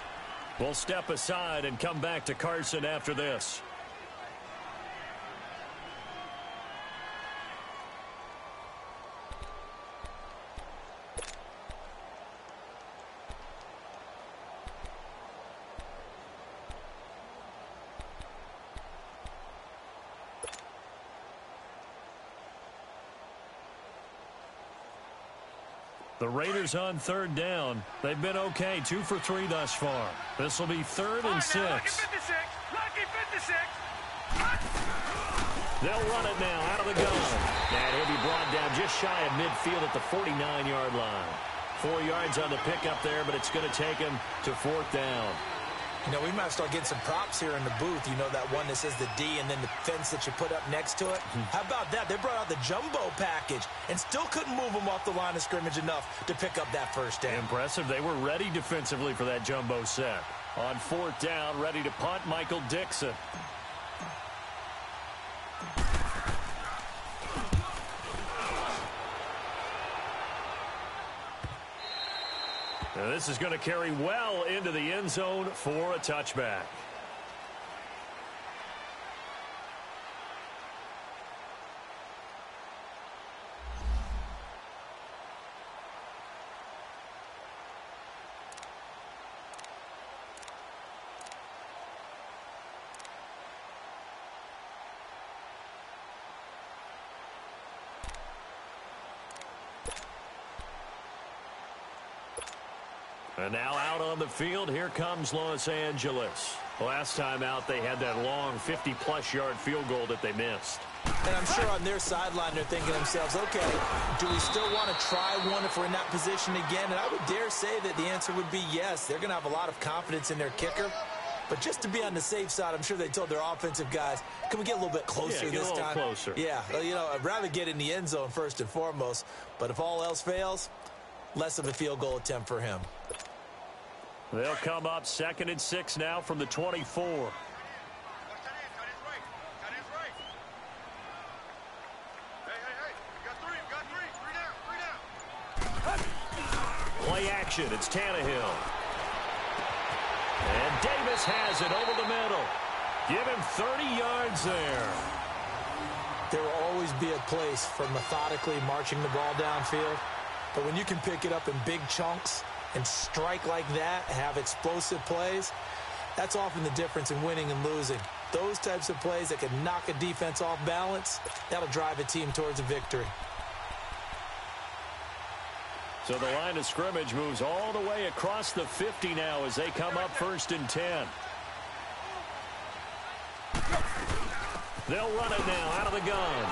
We'll step aside and come back to Carson after this. The Raiders on 3rd down. They've been okay, 2 for 3 thus far. This will be 3rd and 6. Lucky 56. They'll run it now out of the gun. And he'll be brought down just shy of midfield at the 49-yard line. 4 yards on the pickup there, but it's going to take him to 4th down. You know, we might start getting some props here in the booth. You know, that one that says the D and then the fence that you put up next to it? How about that? They brought out the jumbo package and still couldn't move them off the line of scrimmage enough to pick up that 1st down. Impressive. They were ready defensively for that jumbo set. On 4th down, ready to punt, Michael Dixon. Now this is going to carry well into the end zone for a touchback. And now out on the field, here comes Los Angeles. Last time out, they had that long 50-plus yard field goal that they missed. And I'm sure on their sideline, they're thinking to themselves, okay, do we still want to try one if we're in that position again? And I would dare say that the answer would be yes. They're going to have a lot of confidence in their kicker. But just to be on the safe side, I'm sure they told their offensive guys, can we get a little bit closer this time? Closer. Yeah, you know, I'd rather get in the end zone first and foremost. But if all else fails, less of a field goal attempt for him. They'll come up 2nd and 6 now from the 24. Play action. It's Tannehill. And Davis has it over the middle. Give him 30 yards there. There will always be a place for methodically marching the ball downfield. But when you can pick it up in big chunks and strike like that, have explosive plays, that's often the difference in winning and losing. Those types of plays that can knock a defense off balance, that'll drive a team towards a victory. So the line of scrimmage moves all the way across the 50 now as they come up 1st and 10. They'll run it now out of the gun.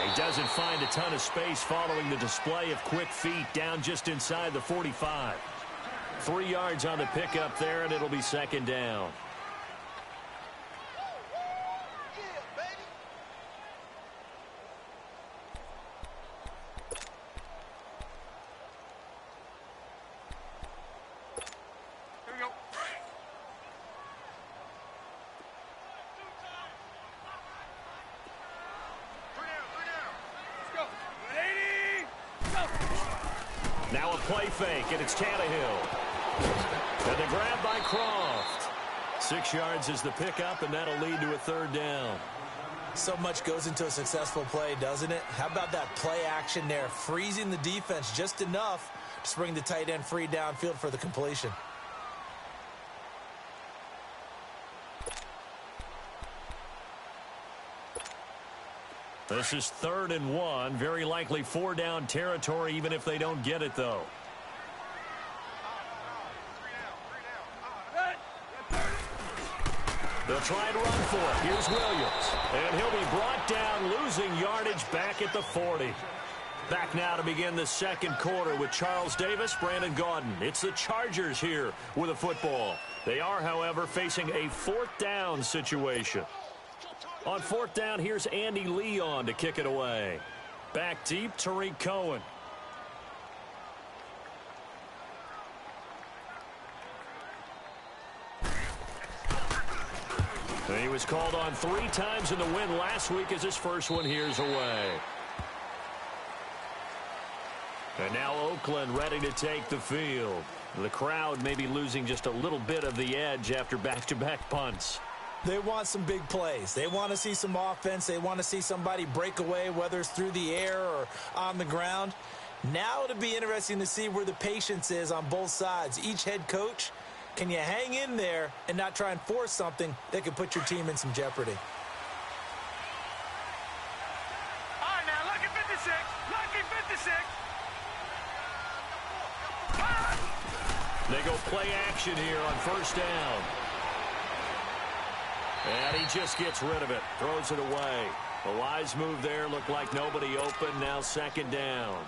He doesn't find a ton of space following the display of quick feet down just inside the 45. 3 yards on the pickup there, and it'll be 2nd down. Now a play fake, and it's Tannehill. And the grab by Croft. 6 yards is the pickup, and that'll lead to a 3rd down. So much goes into a successful play, doesn't it? How about that play action there, freezing the defense just enough to bring the tight end free downfield for the completion. This is 3rd and 1. Very likely 4-down territory, even if they don't get it, though. They'll try and run for it. Here's Williams. And he'll be brought down, losing yardage back at the 40. Back now to begin the second quarter with Charles Davis, Brandon Gaudin. It's the Chargers here with a football. They are, however, facing a 4th down situation. On 4th down, here's Andy Leon to kick it away. Back deep, Tariq Cohen. And he was called on 3 times in the win last week as his first one here's away. And now Oakland ready to take the field. The crowd may be losing just a little bit of the edge after back-to-back punts. They want some big plays. They want to see some offense. They want to see somebody break away, whether it's through the air or on the ground. Now it'll be interesting to see where the patience is on both sides. Each head coach, can you hang in there and not try and force something that could put your team in some jeopardy? All right, now, lucky 56. Lucky 56. They go play action here on 1st down. And he just gets rid of it. Throws it away. A wise move there. Looked like nobody open. Now 2nd down.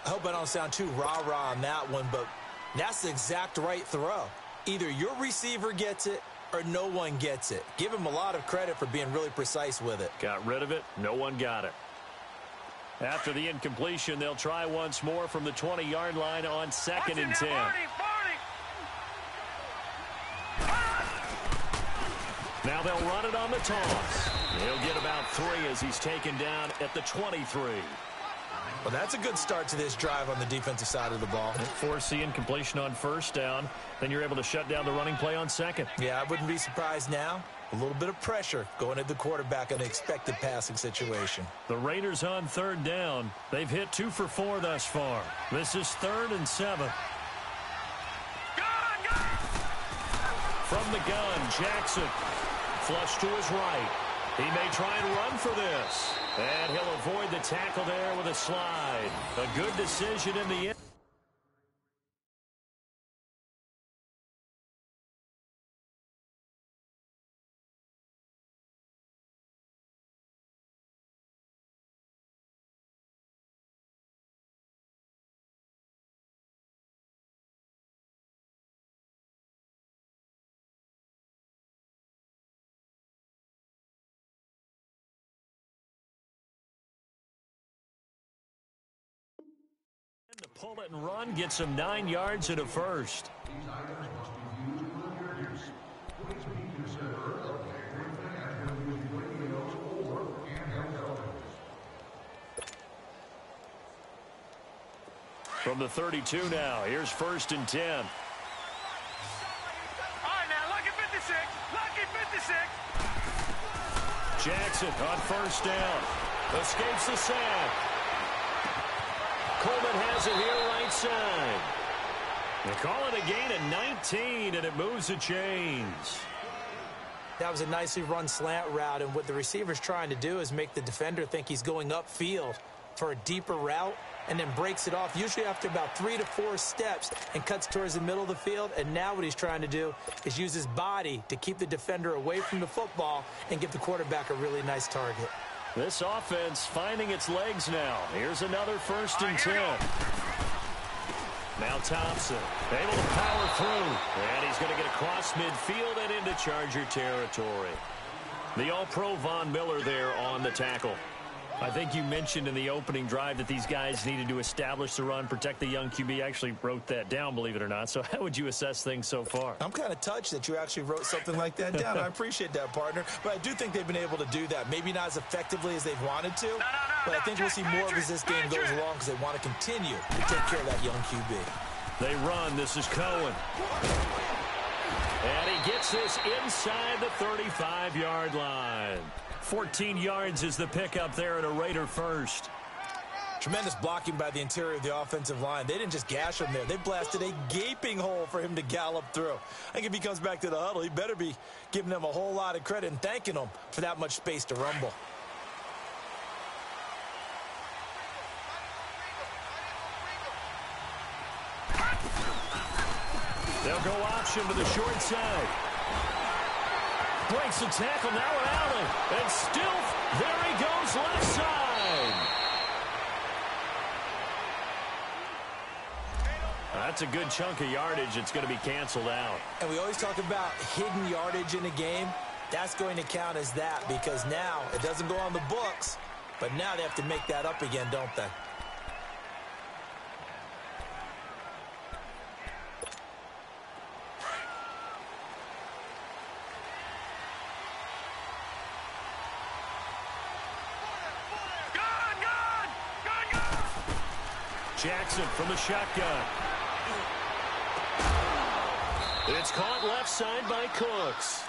I hope I don't sound too rah-rah on that one, but that's the exact right throw. Either your receiver gets it or no one gets it. Give him a lot of credit for being really precise with it. Got rid of it. No one got it. After the incompletion, they'll try once more from the 20-yard line on 2nd and 10. Now they'll run it on the toss. He'll get about 3 as he's taken down at the 23. Well, that's a good start to this drive on the defensive side of the ball. Force the incompletion on 1st down. Then you're able to shut down the running play on 2nd. Yeah, I wouldn't be surprised now. A little bit of pressure going at the quarterback in an expected passing situation. The Raiders on 3rd down. They've hit 2 for 4 thus far. This is 3rd and 7. From the gun, Jackson. Flush to his right. He may try and run for this. And he'll avoid the tackle there with a slide. A good decision in the end. To pull it and run, gets him 9 yards and a first. From the 32 now, here's 1st and 10. All right, now, lucky 56. Lucky 56. Jackson on 1st down. Escapes the sack. Coleman has it here right side. They call it a gain of 19, and it moves the chains. That was a nicely run slant route, and what the receiver's trying to do is make the defender think he's going upfield for a deeper route and then breaks it off, usually after about 3 to 4 steps, and cuts towards the middle of the field. And now what he's trying to do is use his body to keep the defender away from the football and give the quarterback a really nice target. This offense finding its legs now. Here's another 1st and 10. Now Thompson able to power through. And he's going to get across midfield and into Charger territory. The All-Pro Von Miller there on the tackle. I think you mentioned in the opening drive that these guys needed to establish the run, protect the young QB. I actually wrote that down, believe it or not. So how would you assess things so far? I'm kind of touched that you actually wrote something like that down. I appreciate that, partner. But I do think they've been able to do that. Maybe not as effectively as they've wanted to. But I think we'll see more of as this game goes along because they want to continue to take care of that young QB. They run. This is Cohen. And he gets this inside the 35-yard line. 14 yards is the pickup there at a Raider first. Tremendous blocking by the interior of the offensive line. They didn't just gash him there. They blasted a gaping hole for him to gallop through. I think if he comes back to the huddle, he better be giving them a whole lot of credit and thanking them for that much space to rumble. They'll go option to the short side. Breaks the tackle, now an alley. And still, there he goes left side. That's a good chunk of yardage. It's going to be canceled out. And we always talk about hidden yardage in a game. That's going to count as that because now it doesn't go on the books, but now they have to make that up again, don't they? Jackson from the shotgun. It's caught left side by Cooks.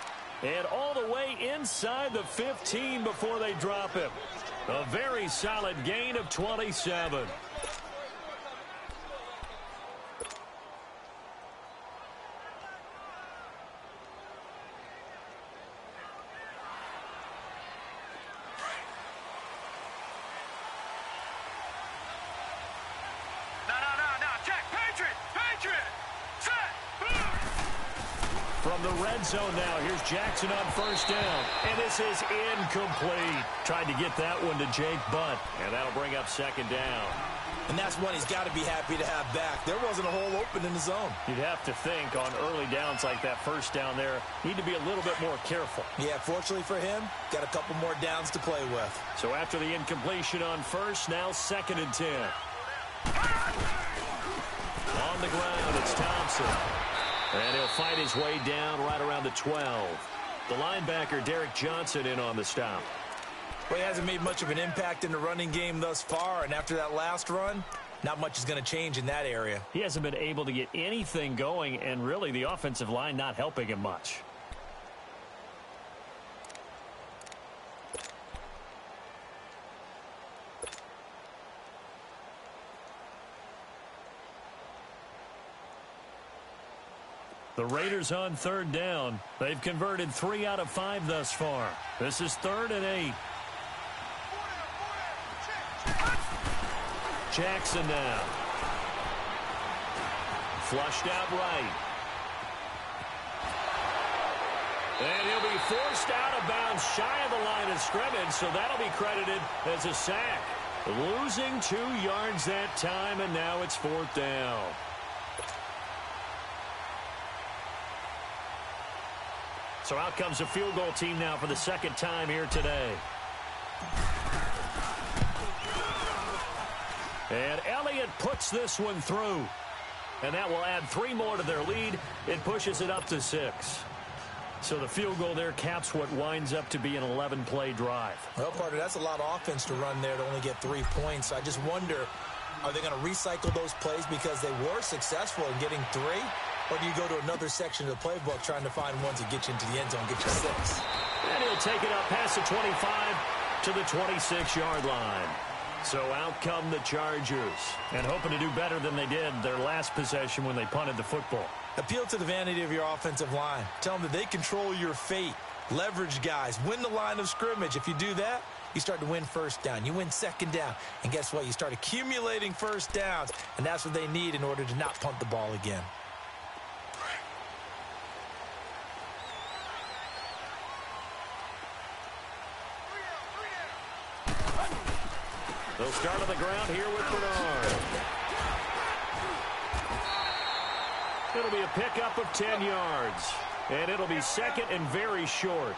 And all the way inside the 15 before they drop him. A very solid gain of 27. From the red zone now, here's Jackson on first down. And this is incomplete. Tried to get that one to Jake Butt. And that'll bring up second down. And that's one he's got to be happy to have back. There wasn't a hole open in the zone. You'd have to think on early downs like that first down there, need to be a little bit more careful. Yeah, fortunately for him, got a couple more downs to play with. So after the incompletion on first, now 2nd and 10. On the ground, it's Thompson. And he'll fight his way down right around the 12. The linebacker, Derek Johnson, in on the stop. Well, he hasn't made much of an impact in the running game thus far, and after that last run, not much is going to change in that area. He hasn't been able to get anything going, and really the offensive line not helping him much. The Raiders on 3rd down. They've converted 3 out of 5 thus far. This is 3rd and 8. Jackson now. Flushed out right. And he'll be forced out of bounds shy of the line of scrimmage, so that'll be credited as a sack. Losing 2 yards that time, and now it's 4th down. So out comes the field goal team now for the 2nd time here today. And Elliott puts this one through. And that will add 3 more to their lead. It pushes it up to 6. So the field goal there caps what winds up to be an 11-play drive. Well, partner, that's a lot of offense to run there to only get 3 points. I just wonder, are they going to recycle those plays because they were successful in getting 3? Or do you go to another section of the playbook trying to find ones that get you into the end zone, get you 6? And he'll take it up past the 25 to the 26-yard line. So out come the Chargers, and hoping to do better than they did their last possession when they punted the football. Appeal to the vanity of your offensive line. Tell them that they control your fate. Leverage guys. Win the line of scrimmage. If you do that, you start to win 1st down. You win 2nd down. And guess what? You start accumulating 1st downs, and that's what they need in order to not punt the ball again. They'll start on the ground here with Bernard. It'll be a pickup of 10 yards. And it'll be 2nd and very short.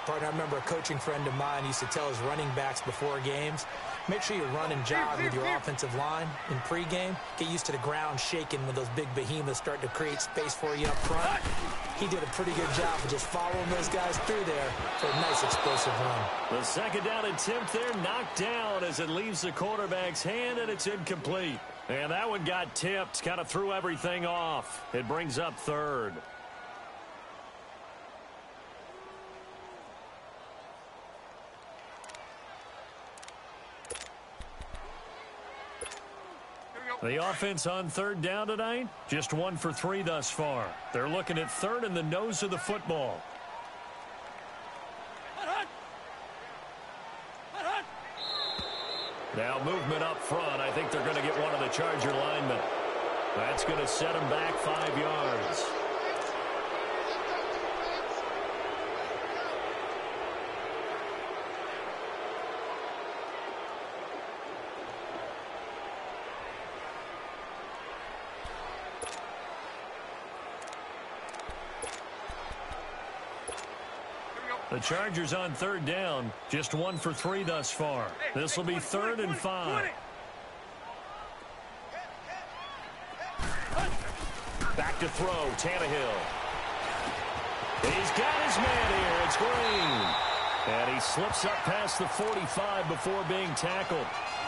Partner, I remember a coaching friend of mine used to tell his running backs before games, make sure you run and jog with your offensive line in pregame. Get used to the ground shaking when those big behemoths start to create space for you up front. He did a pretty good job of just following those guys through there for a nice explosive run. The 2nd down attempt there knocked down as it leaves the quarterback's hand, and it's incomplete. And that one got tipped, kind of threw everything off. It brings up 3rd. The offense on 3rd down tonight, just 1 for 3 thus far. They're looking at 3rd in the nose of the football. Now movement up front. I think they're going to get one of the Charger linemen. That's going to set him back 5 yards. The Chargers on 3rd down, just 1 for 3 thus far. This will be 3rd and 5. Back to throw, Tannehill. He's got his man here. It's Green. And he slips up past the 45 before being tackled.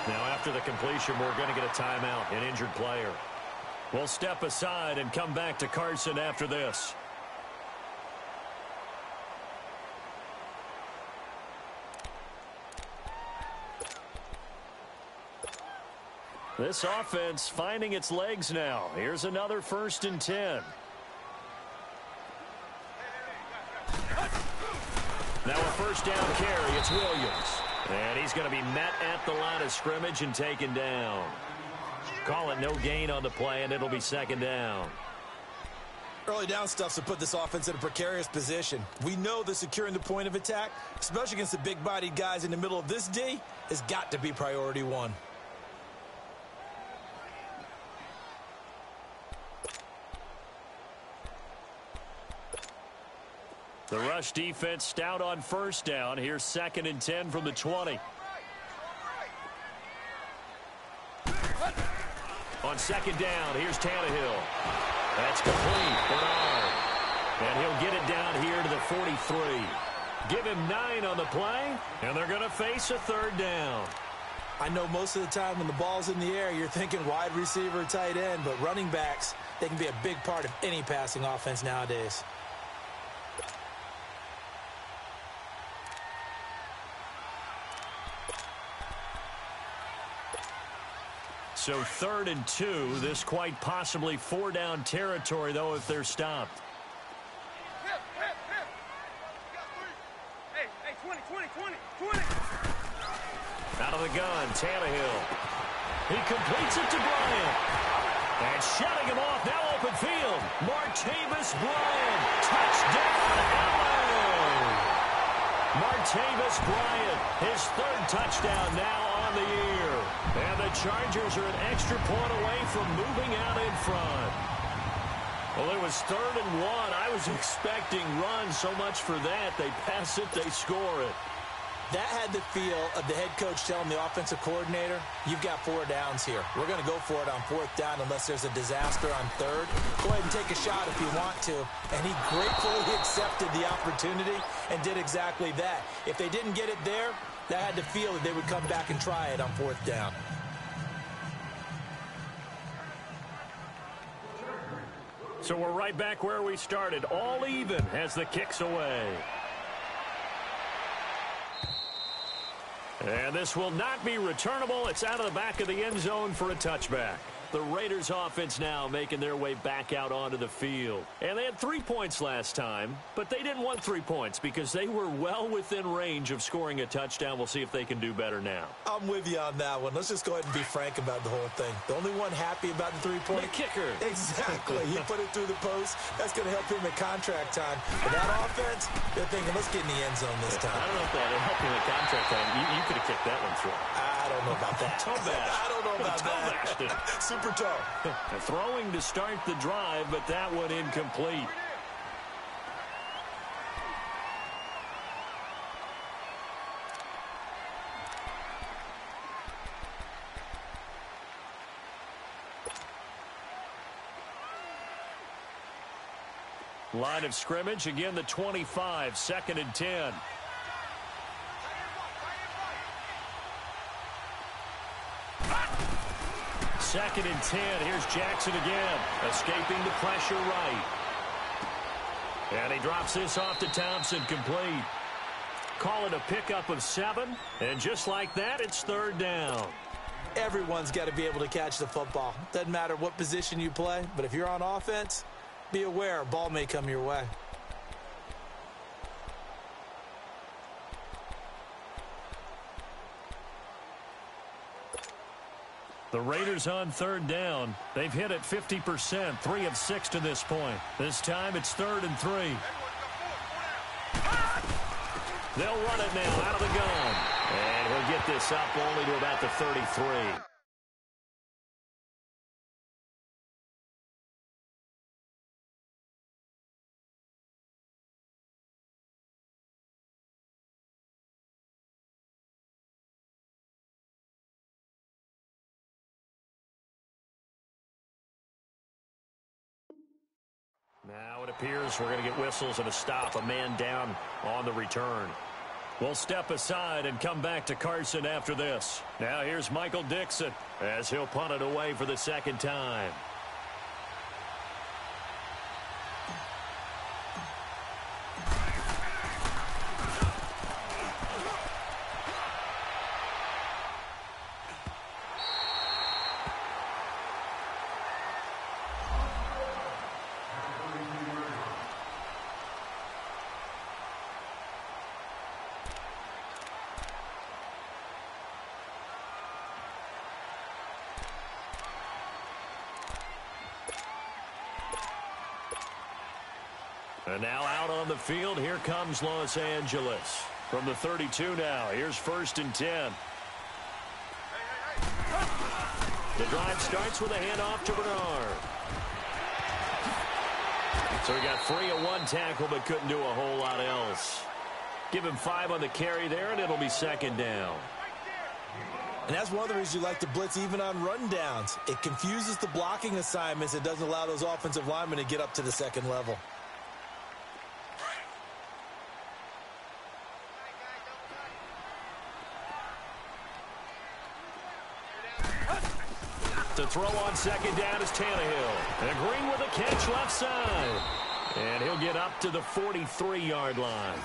Now after the completion, we're going to get a timeout, an injured player. We'll step aside and come back to Carson after this. This offense finding its legs now. Here's another 1st and 10. Now a 1st down carry. It's Williams. And he's going to be met at the line of scrimmage and taken down. Call it no gain on the play, and it'll be 2nd down. Early down stuff's to put this offense in a precarious position. We know that securing the point of attack, especially against the big-bodied guys in the middle of this D, has got to be priority 1. The rush defense stout on 1st down. Here's 2nd and 10 from the 20. On 2nd down, here's Tannehill. That's complete. Bernard. And he'll get it down here to the 43. Give him 9 on the play, and they're going to face a 3rd down. I know most of the time when the ball's in the air, you're thinking wide receiver, tight end, but running backs, they can be a big part of any passing offense nowadays. So 3rd and 2. This quite possibly 4-down territory, though, if they're stopped. Hey, 20. Out of the gun, Tannehill. He completes it to Bryant. And shutting him off, now open field. Martavis Bryant. Touchdown, LA. Martavis Bryant, his 3rd touchdown now on the year. And the Chargers are an extra point away from moving out in front. Well, it was 3rd and 1. I was expecting runs, so much for that. They pass it, they score it. That had the feel of the head coach telling the offensive coordinator, you've got 4 downs here. We're going to go for it on 4th down unless there's a disaster on 3rd. Go ahead and take a shot if you want to. And he gratefully accepted the opportunity and did exactly that. If they didn't get it there, that had the feel that they would come back and try it on 4th down. So we're right back where we started, all even as the kick's away. And this will not be returnable. It's out of the back of the end zone for a touchback. The Raiders offense now making their way back out onto the field. And they had 3 points last time, but they didn't want 3 points because they were well within range of scoring a touchdown. We'll see if they can do better now. I'm with you on that one. Let's just go ahead and be frank about the whole thing. The only one happy about the 3-point. The kicker. Exactly. He put it through the post. That's going to help him at contract time. But that offense, they're thinking, let's get in the end zone this time. I don't know if that will help him at contract time. You could have kicked that one through. I don't know about that. I don't know about that. Super toe. Throwing to start the drive, but that one incomplete. Line of scrimmage, again the 25, 2nd and 10. Second and 10. Here's Jackson again, escaping the pressure right. And he drops this off to Thompson, complete. Call it a pickup of 7, and just like that, it's 3rd down. Everyone's got to be able to catch the football. Doesn't matter what position you play, but if you're on offense, be aware a ball may come your way. The Raiders on third down. They've hit it 50%, 3 of 6 to this point. This time it's 3rd and 3. They'll run it now out of the gun. And he'll get this up only to about the 33. Now it appears we're going to get whistles and a stop. A man down on the return. We'll step aside and come back to Carson after this. Now here's Michael Dixon as he'll punt it away for the second time. And now out on the field, here comes Los Angeles. From the 32 now, here's 1st and 10. The drive starts with a handoff to Bernard. So he got free of 1 tackle, but couldn't do a whole lot else. Give him 5 on the carry there, and it'll be 2nd down. And that's one of the reasons you like to blitz even on rundowns. It confuses the blocking assignments. It doesn't allow those offensive linemen to get up to the second level. To throw on 2nd down is Tannehill. And Green with a catch left side. And he'll get up to the 43-yard line.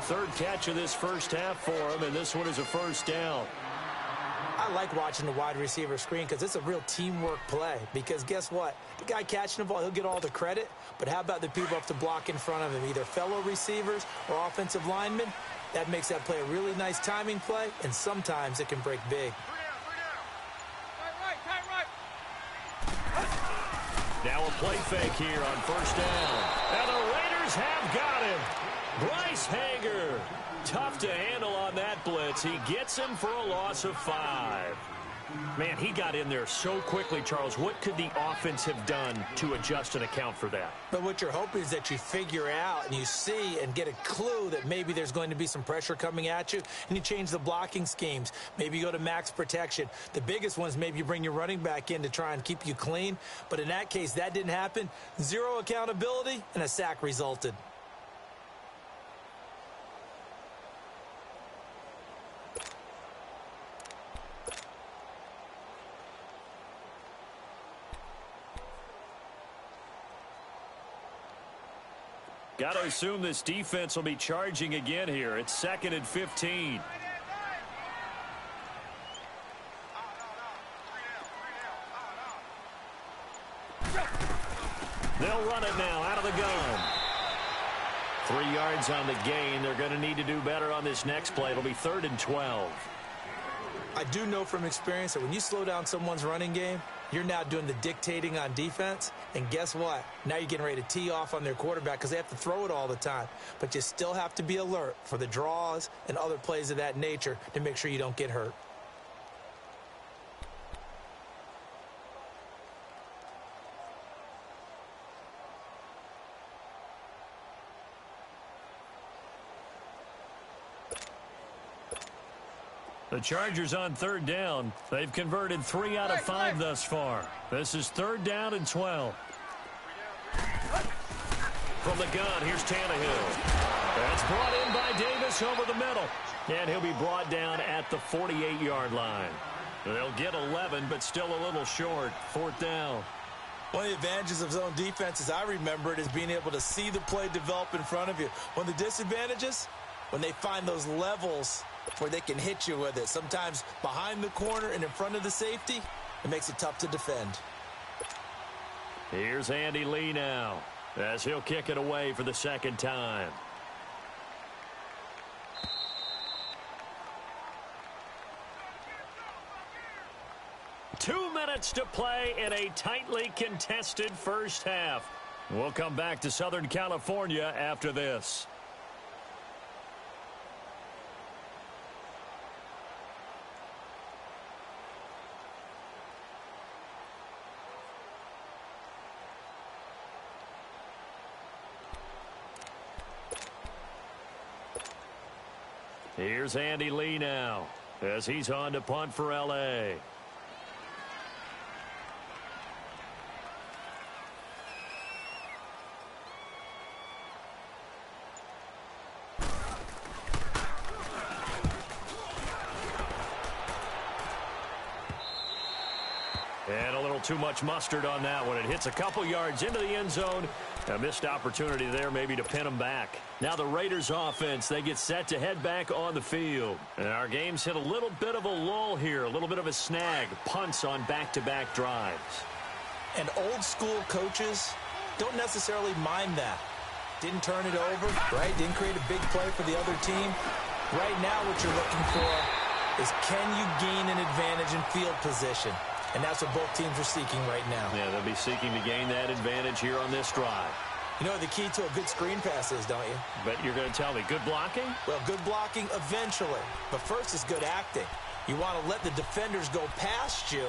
3rd catch of this first half for him, and this one is a 1st down. I like watching the wide receiver screen because it's a real teamwork play. Because guess what? The guy catching the ball, he'll get all the credit. But how about the people up to block in front of him, either fellow receivers or offensive linemen? That makes that play a really nice timing play, and sometimes it can break big. Now a play fake here on 1st down. And the Raiders have got him. Bryce Hager. Tough to handle on that blitz. He gets him for a loss of 5. Man, he got in there so quickly, Charles. What could the offense have done to adjust and account for that? But what you're hoping is that you figure out and you see and get a clue that maybe there's going to be some pressure coming at you, and you change the blocking schemes. Maybe you go to max protection. The biggest ones, maybe you bring your running back in to try and keep you clean. But in that case, that didn't happen. 0 accountability, and a sack resulted. Got to assume this defense will be charging again here. It's 2nd and 15. They'll run it now out of the gun. 3 yards on the gain. They're going to need to do better on this next play. It'll be 3rd and 12. I do know from experience that when you slow down someone's running game, you're now doing the dictating on defense. And guess what? Now you're getting ready to tee off on their quarterback because they have to throw it all the time. But you still have to be alert for the draws and other plays of that nature to make sure you don't get hurt. The Chargers on 3rd down. They've converted 3 out of 5 thus far. This is 3rd down and 12. From the gun, here's Tannehill. That's brought in by Davis over the middle. And he'll be brought down at the 48-yard line. They'll get 11, but still a little short. 4th down. One of the advantages of zone defense, as I remember it, is being able to see the play develop in front of you. One of the disadvantages, when they find those levels where they can hit you with it. Sometimes behind the corner and in front of the safety, it makes it tough to defend. Here's Andy Lee now as he'll kick it away for the 2nd time. 2 minutes to play in a tightly contested first half. We'll come back to Southern California after this. Here's Andy Lee now as he's on to punt for L.A. And a little too much mustard on that one. It hits a couple yards into the end zone. A missed opportunity there maybe to pin them back. Now the Raiders offense, they get set to head back on the field. And our game's hit a little bit of a lull here, a little bit of a snag. Punts on back-to-back drives. And old school coaches don't necessarily mind that. Didn't turn it over, right? Didn't create a big play for the other team. Right now what you're looking for is can you gain an advantage in field position? And that's what both teams are seeking right now. Yeah, they'll be seeking to gain that advantage here on this drive. You know what the key to a good screen pass is, don't you? But you're going to tell me, good blocking? Well, good blocking eventually. But first is good acting. You want to let the defenders go past you,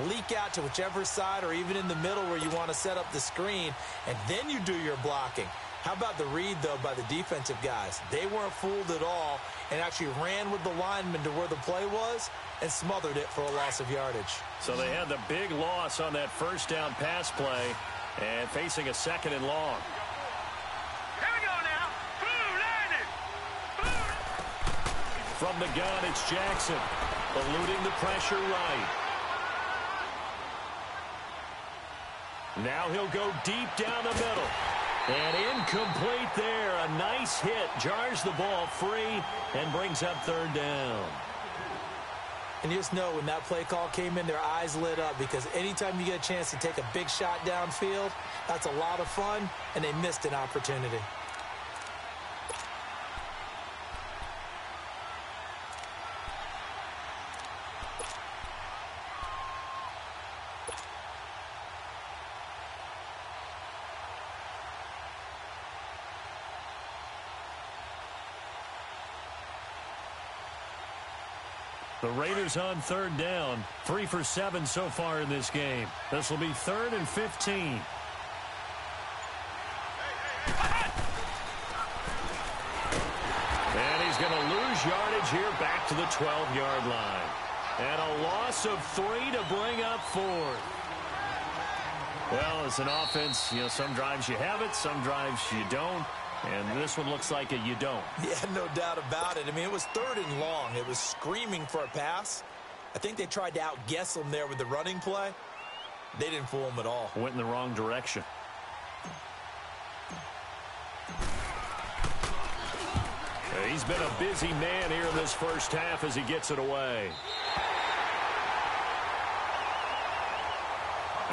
leak out to whichever side or even in the middle where you want to set up the screen, and then you do your blocking. How about the read, though, by the defensive guys? They weren't fooled at all and actually ran with the lineman to where the play was and smothered it for a loss of yardage. So they had the big loss on that first down pass play and facing a 2nd and long. Here we go now. Boom, landed. Boom. From the gun, it's Jackson, eluding the pressure right. Now he'll go deep down the middle. And incomplete there. A nice hit. Jars the ball free and brings up 3rd down. And you just know when that play call came in, their eyes lit up because anytime you get a chance to take a big shot downfield, that's a lot of fun, and they missed an opportunity. The Raiders on 3rd down. 3 for 7 so far in this game. This will be 3rd and 15. And he's going to lose yardage here back to the 12-yard line. And a loss of 3 to bring up 4th. Well, as an offense, you know, some drives you have it, some drives you don't. And this one looks like a you don't. Yeah, no doubt about it. I mean, it was 3rd and long. It was screaming for a pass. I think they tried to outguess them there with the running play. They didn't fool them at all. Went in the wrong direction. He's been a busy man here in this first half as he gets it away.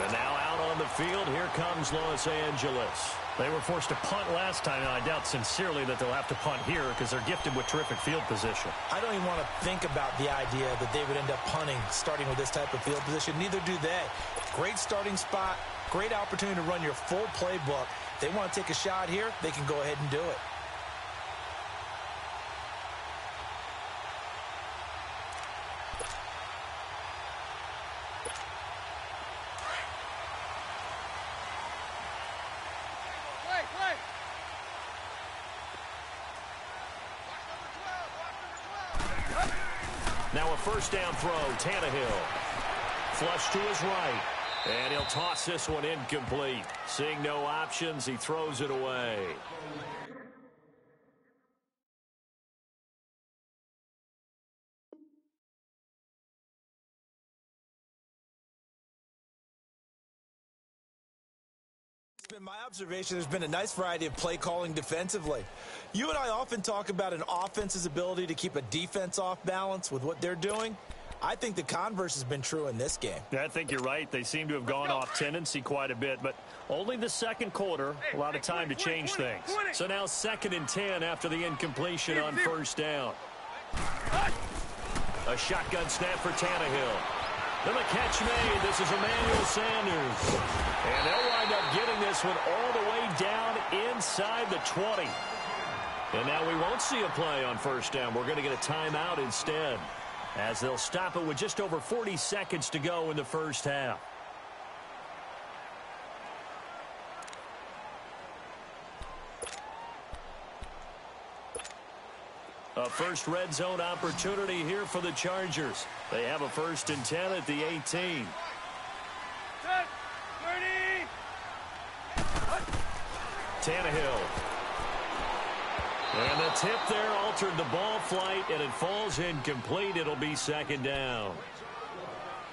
And now out on the field, here comes Los Angeles. They were forced to punt last time, and I doubt sincerely that they'll have to punt here because they're gifted with terrific field position. I don't even want to think about the idea that they would end up punting starting with this type of field position. Neither do they. Great starting spot, great opportunity to run your full playbook. If they want to take a shot here, they can go ahead and do it. Now a first down throw, Tannehill. Flush to his right. And he'll toss this one incomplete. Seeing no options, he throws it away. It's been my observation there's been a nice variety of play calling defensively. You and I often talk about an offense's ability to keep a defense off balance with what they're doing. I think the converse has been true in this game. Yeah, I think you're right. They seem to have gone off tendency quite a bit, but only the second quarter, a lot of time to change things. So now 2nd and 10 after the incompletion on first down. A shotgun snap for Tannehill. And the catch made. This is Emmanuel Sanders. And they'll wind up getting this one all the way down inside the 20. And now we won't see a play on first down. We're going to get a timeout instead, as they'll stop it with just over 40 seconds to go in the first half. A first red zone opportunity here for the Chargers. They have a 1st and 10 at the 18. Tannehill. And the tip there altered the ball flight, and it falls incomplete. It'll be 2nd down.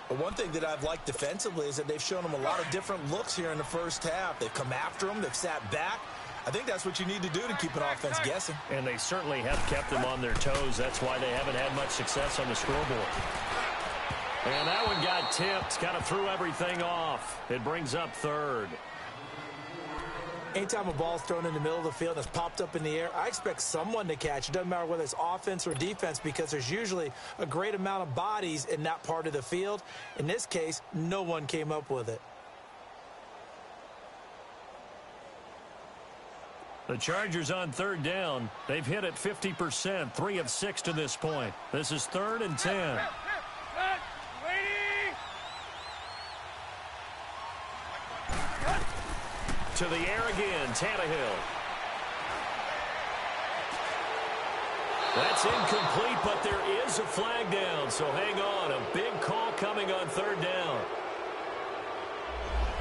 But one thing that I've liked defensively is that they've shown them a lot of different looks here in the first half. They've come after them. They've sat back. I think that's what you need to do to keep an offense guessing. And they certainly have kept them on their toes. That's why they haven't had much success on the scoreboard. And that one got tipped. Kind of threw everything off. It brings up 3rd. Anytime a ball's thrown in the middle of the field and it's popped up in the air, I expect someone to catch. It doesn't matter whether it's offense or defense, because there's usually a great amount of bodies in that part of the field. In this case, no one came up with it. The Chargers on 3rd down. They've hit it 50%, 3 of 6 to this point. This is 3rd and 10. To the air again, Tannehill. That's incomplete, but there is a flag down, so hang on. A big call coming on 3rd down.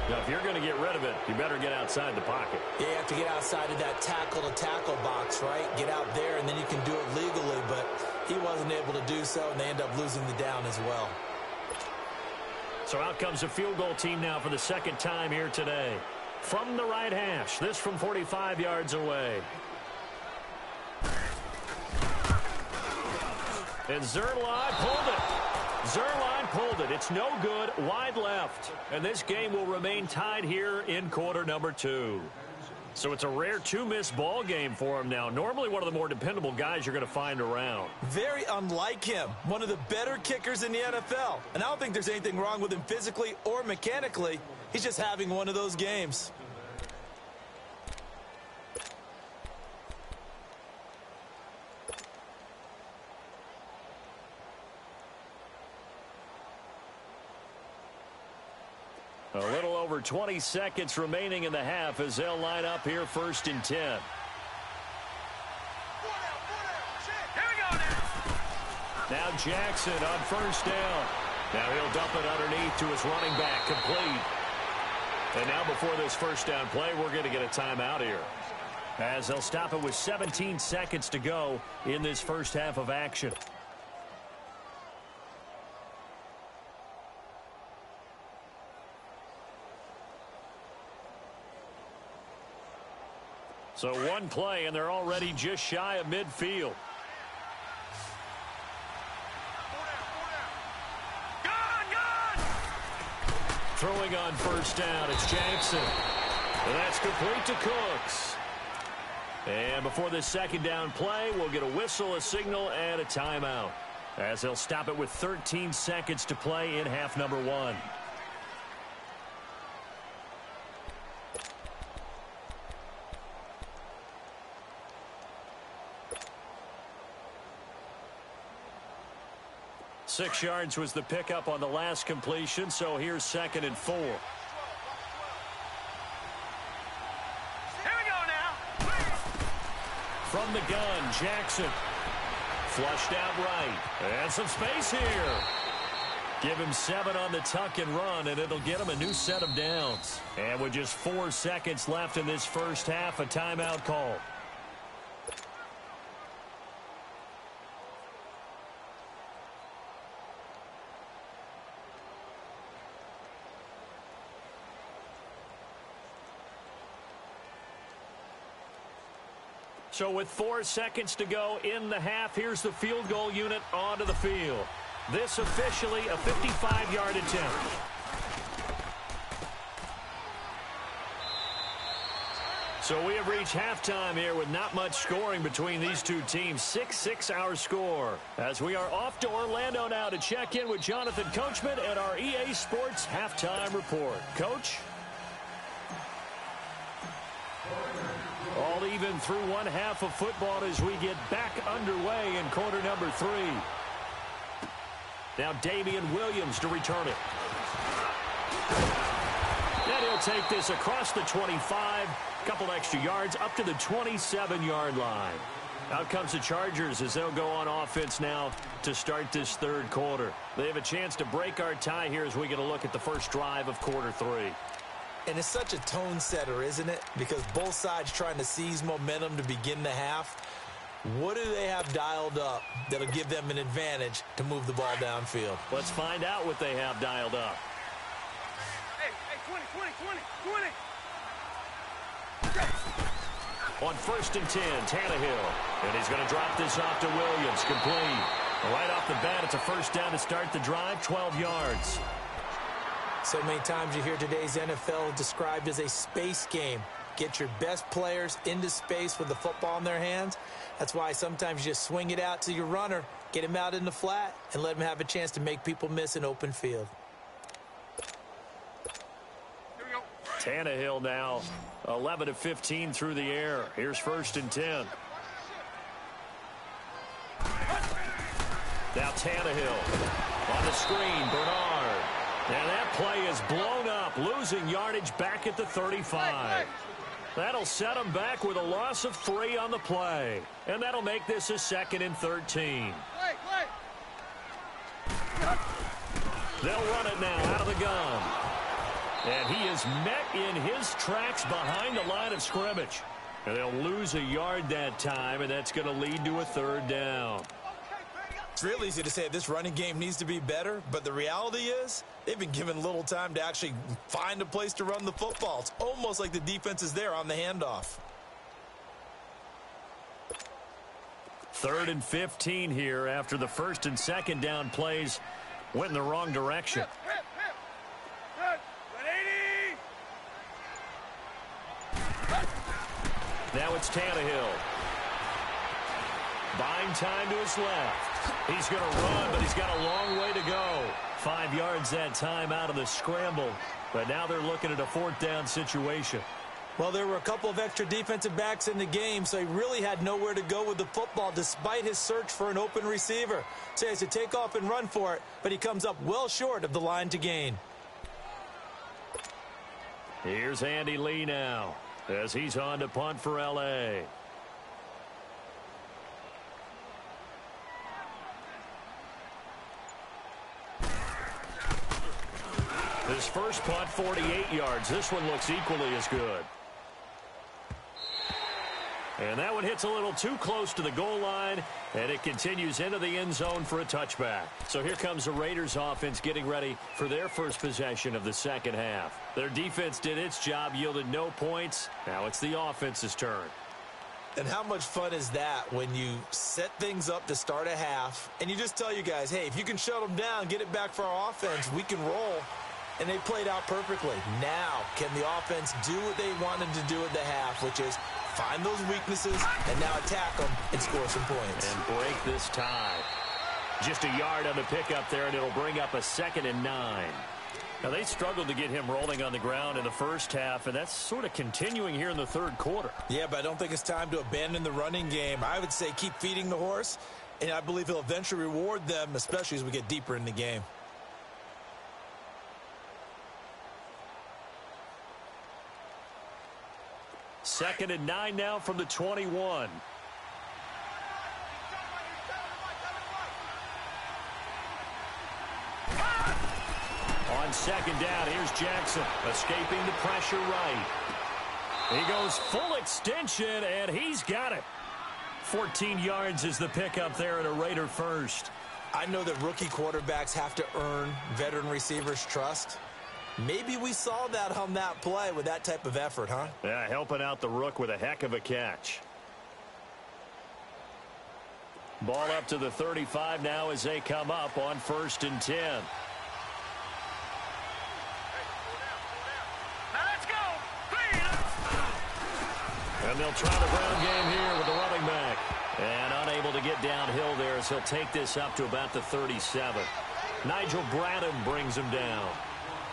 Now, if you're going to get rid of it, you better get outside the pocket. Yeah, you have to get outside of that tackle-to-tackle box, right? Get out there, and then you can do it legally, but he wasn't able to do so, and they end up losing the down as well. So out comes a field goal team now for the 2nd time here today. From the right hash, this from 45 yards away. And Zerline pulled it. Zerline pulled it. It's no good. Wide left. And this game will remain tied here in quarter number 2. So it's a rare 2-miss ball game for him now. Normally one of the more dependable guys you're going to find around. Very unlike him. One of the better kickers in the NFL. And I don't think there's anything wrong with him physically or mechanically. He's just having one of those games. A little over 20 seconds remaining in the half as they'll line up here 1st and 10. Here we go now. Now Jackson on 1st down. Now he'll dump it underneath to his running back, complete. And now before this 1st down play, we're going to get a timeout here, as they'll stop it with 17 seconds to go in this first half of action. So one play, and they're already just shy of midfield. Throwing on 1st down, it's Jackson. And that's complete to Cooks. And before this 2nd down play, we'll get a whistle, a signal, and a timeout, as they'll stop it with 13 seconds to play in half number 1. Six yards was the pickup on the last completion, so here's 2nd and 4. Here we go now. From the gun, Jackson. Flushed out right. And some space here. Give him 7 on the tuck and run, and it'll get him a new set of downs. And with just 4 seconds left in this first half, a timeout call. So with 4 seconds to go in the half, here's the field goal unit onto the field. This officially a 55-yard attempt. So we have reached halftime here with not much scoring between these two teams. 6-6 our score. As we are off to Orlando now to check in with Jonathan Coachman and our EA Sports halftime report. Coach? All even through one half of football as we get back underway in quarter number 3. Now Damian Williams to return it. And he'll take this across the 25. Couple extra yards up to the 27-yard line. Out comes the Chargers as they'll go on offense now to start this third quarter. They have a chance to break our tie here as we get a look at the first drive of quarter 3. And it's such a tone setter, isn't it? Because both sides trying to seize momentum to begin the half. What do they have dialed up that'll give them an advantage to move the ball downfield? Let's find out what they have dialed up. Hey, 20. On 1st and 10, Tannehill. And he's going to drop this off to Williams. Complete. Right off the bat, it's a first down to start the drive, 12 yards. So many times you hear today's NFL described as a space game. Get your best players into space with the football in their hands. That's why sometimes you just swing it out to your runner, get him out in the flat, and let him have a chance to make people miss an open field. Tannehill now 11 of 15 through the air. Here's 1st and 10. Now Tannehill on the screen. Bernard. And that play is blown up, losing yardage back at the 35. That'll set them back with a loss of 3 on the play. And that'll make this a 2nd and 13. They'll run it now out of the gun. And he is met in his tracks behind the line of scrimmage. And they'll lose a yard that time, and that's going to lead to a 3rd down. It's real easy to say this running game needs to be better, but the reality is they've been given little time to actually find a place to run the football. It's almost like the defense is there on the handoff. 3rd and 15 here after the 1st and 2nd down plays went in the wrong direction. Now it's Tannehill. Buying time to his left. He's going to run, but he's got a long way to go. 5 yards that time out of the scramble. But now they're looking at a 4th down situation. Well, there were a couple of extra defensive backs in the game, so he really had nowhere to go with the football despite his search for an open receiver. So he has to take off and run for it, but he comes up well short of the line to gain. Here's Andy Lee now as he's on to punt for L.A. His first punt, 48 yards. This one looks equally as good. And that one hits a little too close to the goal line, and it continues into the end zone for a touchback. So here comes the Raiders offense getting ready for their first possession of the second half. Their defense did its job, yielded no points. Now it's the offense's turn. And how much fun is that when you set things up to start a half, and you just tell you guys, hey, if you can shut them down, get it back for our offense, we can roll. And they played out perfectly. Now, can the offense do what they wanted to do at the half, which is find those weaknesses and now attack them and score some points. And break this tie. Just a yard on the pickup there, and it'll bring up a 2nd and 9. Now, they struggled to get him rolling on the ground in the first half, and that's sort of continuing here in the third quarter. Yeah, but I don't think it's time to abandon the running game. I would say keep feeding the horse, and I believe he'll eventually reward them, especially as we get deeper in the game. Second and 9 now from the 21. On second down, here's Jackson escaping the pressure right. He goes full extension, and he's got it. 14 yards is the pickup there at a Raider first. I know that rookie quarterbacks have to earn veteran receivers' trust. Maybe we saw that on that play with that type of effort, huh? Yeah, helping out the rook with a heck of a catch. Ball up to the 35 now as they come up on 1st and 10. And they'll try the ground game here with the running back. And unable to get downhill there as he'll take this up to about the 37. Nigel Bradham brings him down.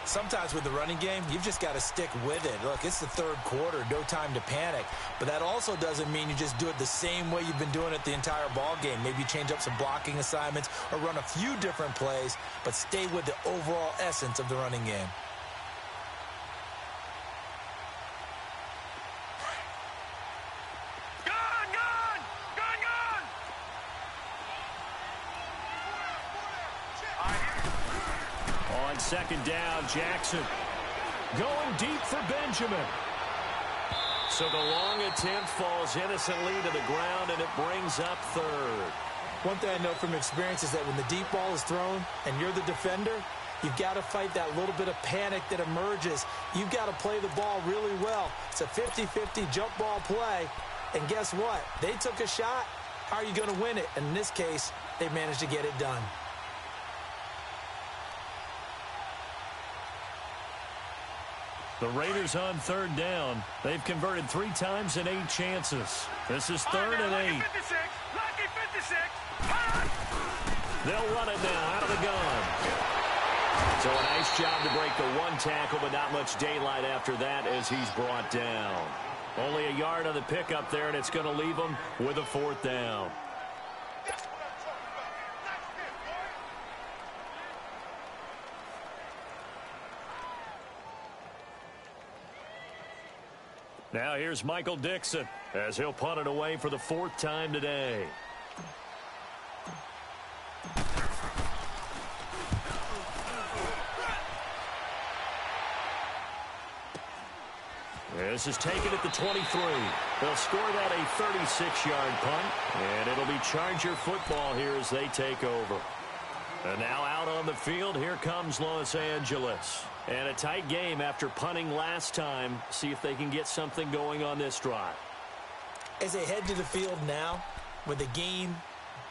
Sometimes with the running game, you've just got to stick with it. Look, it's the third quarter, no time to panic. But that also doesn't mean you just do it the same way you've been doing it the entire ball game. Maybe change up some blocking assignments or run a few different plays, but stay with the overall essence of the running game. Second down, Jackson. Going deep for Benjamin. So the long attempt falls innocently to the ground, and it brings up third. One thing I know from experience is that when the deep ball is thrown and you're the defender, you've got to fight that little bit of panic that emerges. You've got to play the ball really well. It's a 50-50 jump ball play, and guess what? They took a shot. How are you going to win it? And in this case, they managed to get it done. The Raiders on third down. They've converted 3 times in 8 chances. This is 3rd and 8. Lucky 56. They'll run it now out of the gun. So a nice job to break the 1 tackle, but not much daylight after that as he's brought down. Only a yard on the pickup there, and it's going to leave him with a 4th down. Now here's Michael Dixon as he'll punt it away for the 4th time today. This is taken at the 23. They'll score that a 36-yard punt, and it'll be Charger football here as they take over. And now out on the field, here comes Los Angeles. And a tight game after punting last time. See if they can get something going on this drive. As they head to the field now, with the game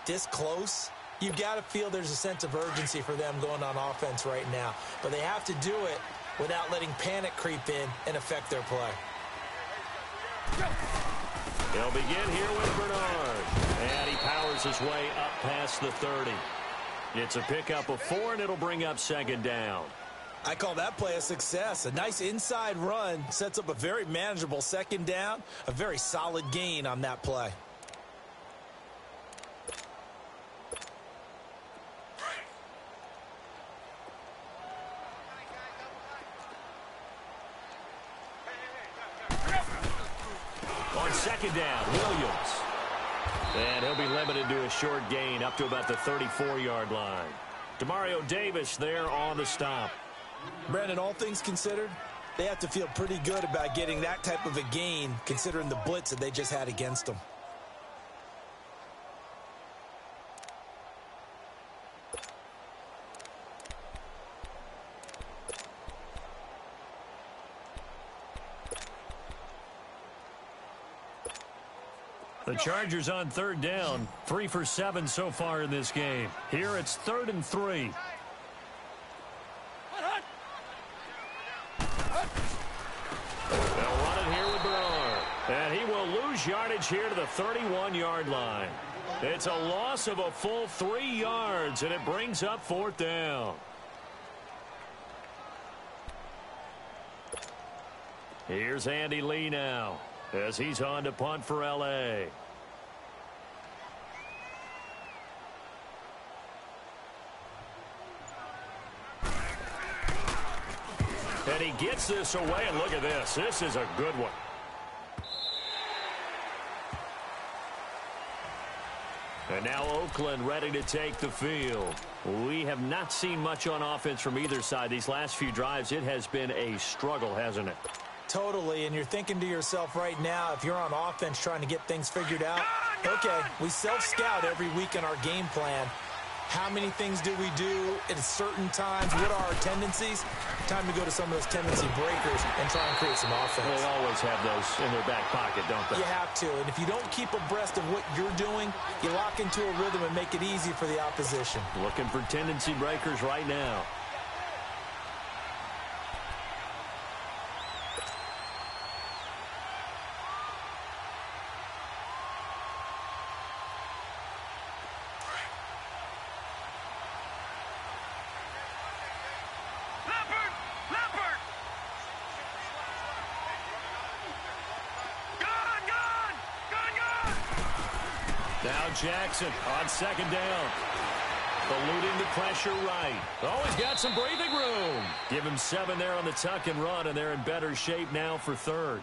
this close, you've got to feel there's a sense of urgency for them going on offense right now. But they have to do it without letting panic creep in and affect their play. They'll begin here with Bernard. And he powers his way up past the 30. It's a pickup of 4, and it'll bring up 2nd down. I call that play a success. A nice inside run sets up a very manageable 2nd down. A very solid gain on that play. On 2nd down, Williams. And he'll be limited to a short gain up to about the 34-yard line. Demario Davis there on the stop. Brandon, all things considered, they have to feel pretty good about getting that type of a gain considering the blitz that they just had against them. The Chargers on 3rd down, 3 for 7 so far in this game. Here it's 3rd and 3. They'll run it here with Bernard. And he will lose yardage here to the 31-yard line. It's a loss of a full 3 yards, and it brings up 4th down. Here's Andy Lee now as he's on to punt for L.A. And he gets this away, and look at this. This is a good one. And now Oakland ready to take the field. We have not seen much on offense from either side. These last few drives, it has been a struggle, hasn't it? Totally, and you're thinking to yourself right now, if you're on offense trying to get things figured out, okay, we self-scout every week in our game plan. How many things do we do at certain times? What are our tendencies? Time to go to some of those tendency breakers and try and create some offense. They always have those in their back pocket, don't they? You have to, and if you don't keep abreast of what you're doing, you lock into a rhythm and make it easy for the opposition. Looking for tendency breakers right now. Now Jackson on second down. Eluding the pressure right. Oh, he's got some breathing room. Give him 7 there on the tuck and run, and they're in better shape now for third.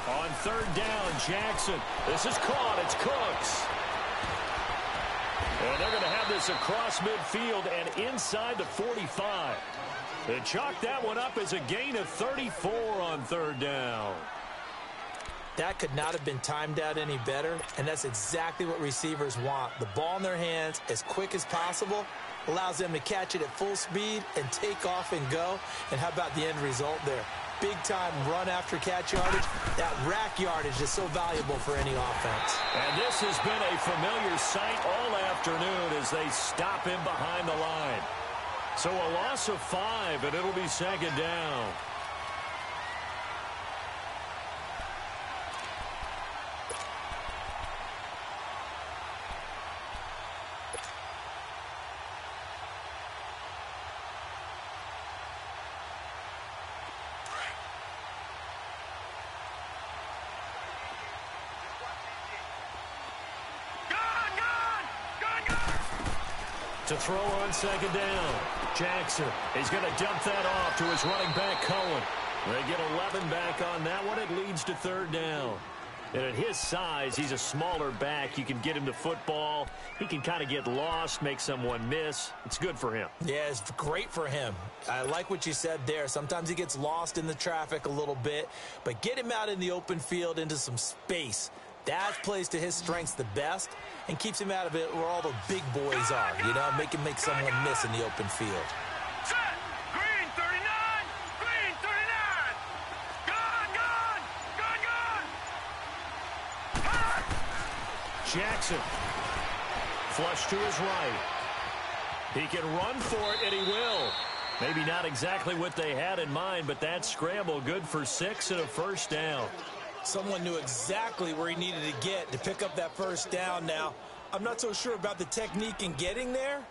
On third down, Jackson. This is caught. It's Cooks. And they're going to have this across midfield and inside the 45. They chalked that one up as a gain of 34 on third down. That could not have been timed out any better, and that's exactly what receivers want. The ball in their hands as quick as possible allows them to catch it at full speed and take off and go. And how about the end result there? Big-time run after catch yardage. That rack yardage is so valuable for any offense. And this has been a familiar sight all afternoon as they stop him behind the line. So a loss of 5, and it'll be second down. To throw on second down. Jackson is going to dump that off to his running back, Cohen. They get 11 back on that one. It leads to third down. And at his size, he's a smaller back. You can get him the football. He can kind of get lost, make someone miss. It's good for him. Yeah, it's great for him. I like what you said there. Sometimes he gets lost in the traffic a little bit. But get him out in the open field into some space. That plays to his strengths the best and keeps him out of it where all the big boys are, you know, make him make someone miss in the open field. Set! Green 39! Green 39! Gone! Jackson. Flush to his right. He can run for it, and he will. Maybe not exactly what they had in mind, but that scramble good for 6 and a first down. Someone knew exactly where he needed to get to pick up that first down now. I'm not so sure about the technique in getting there,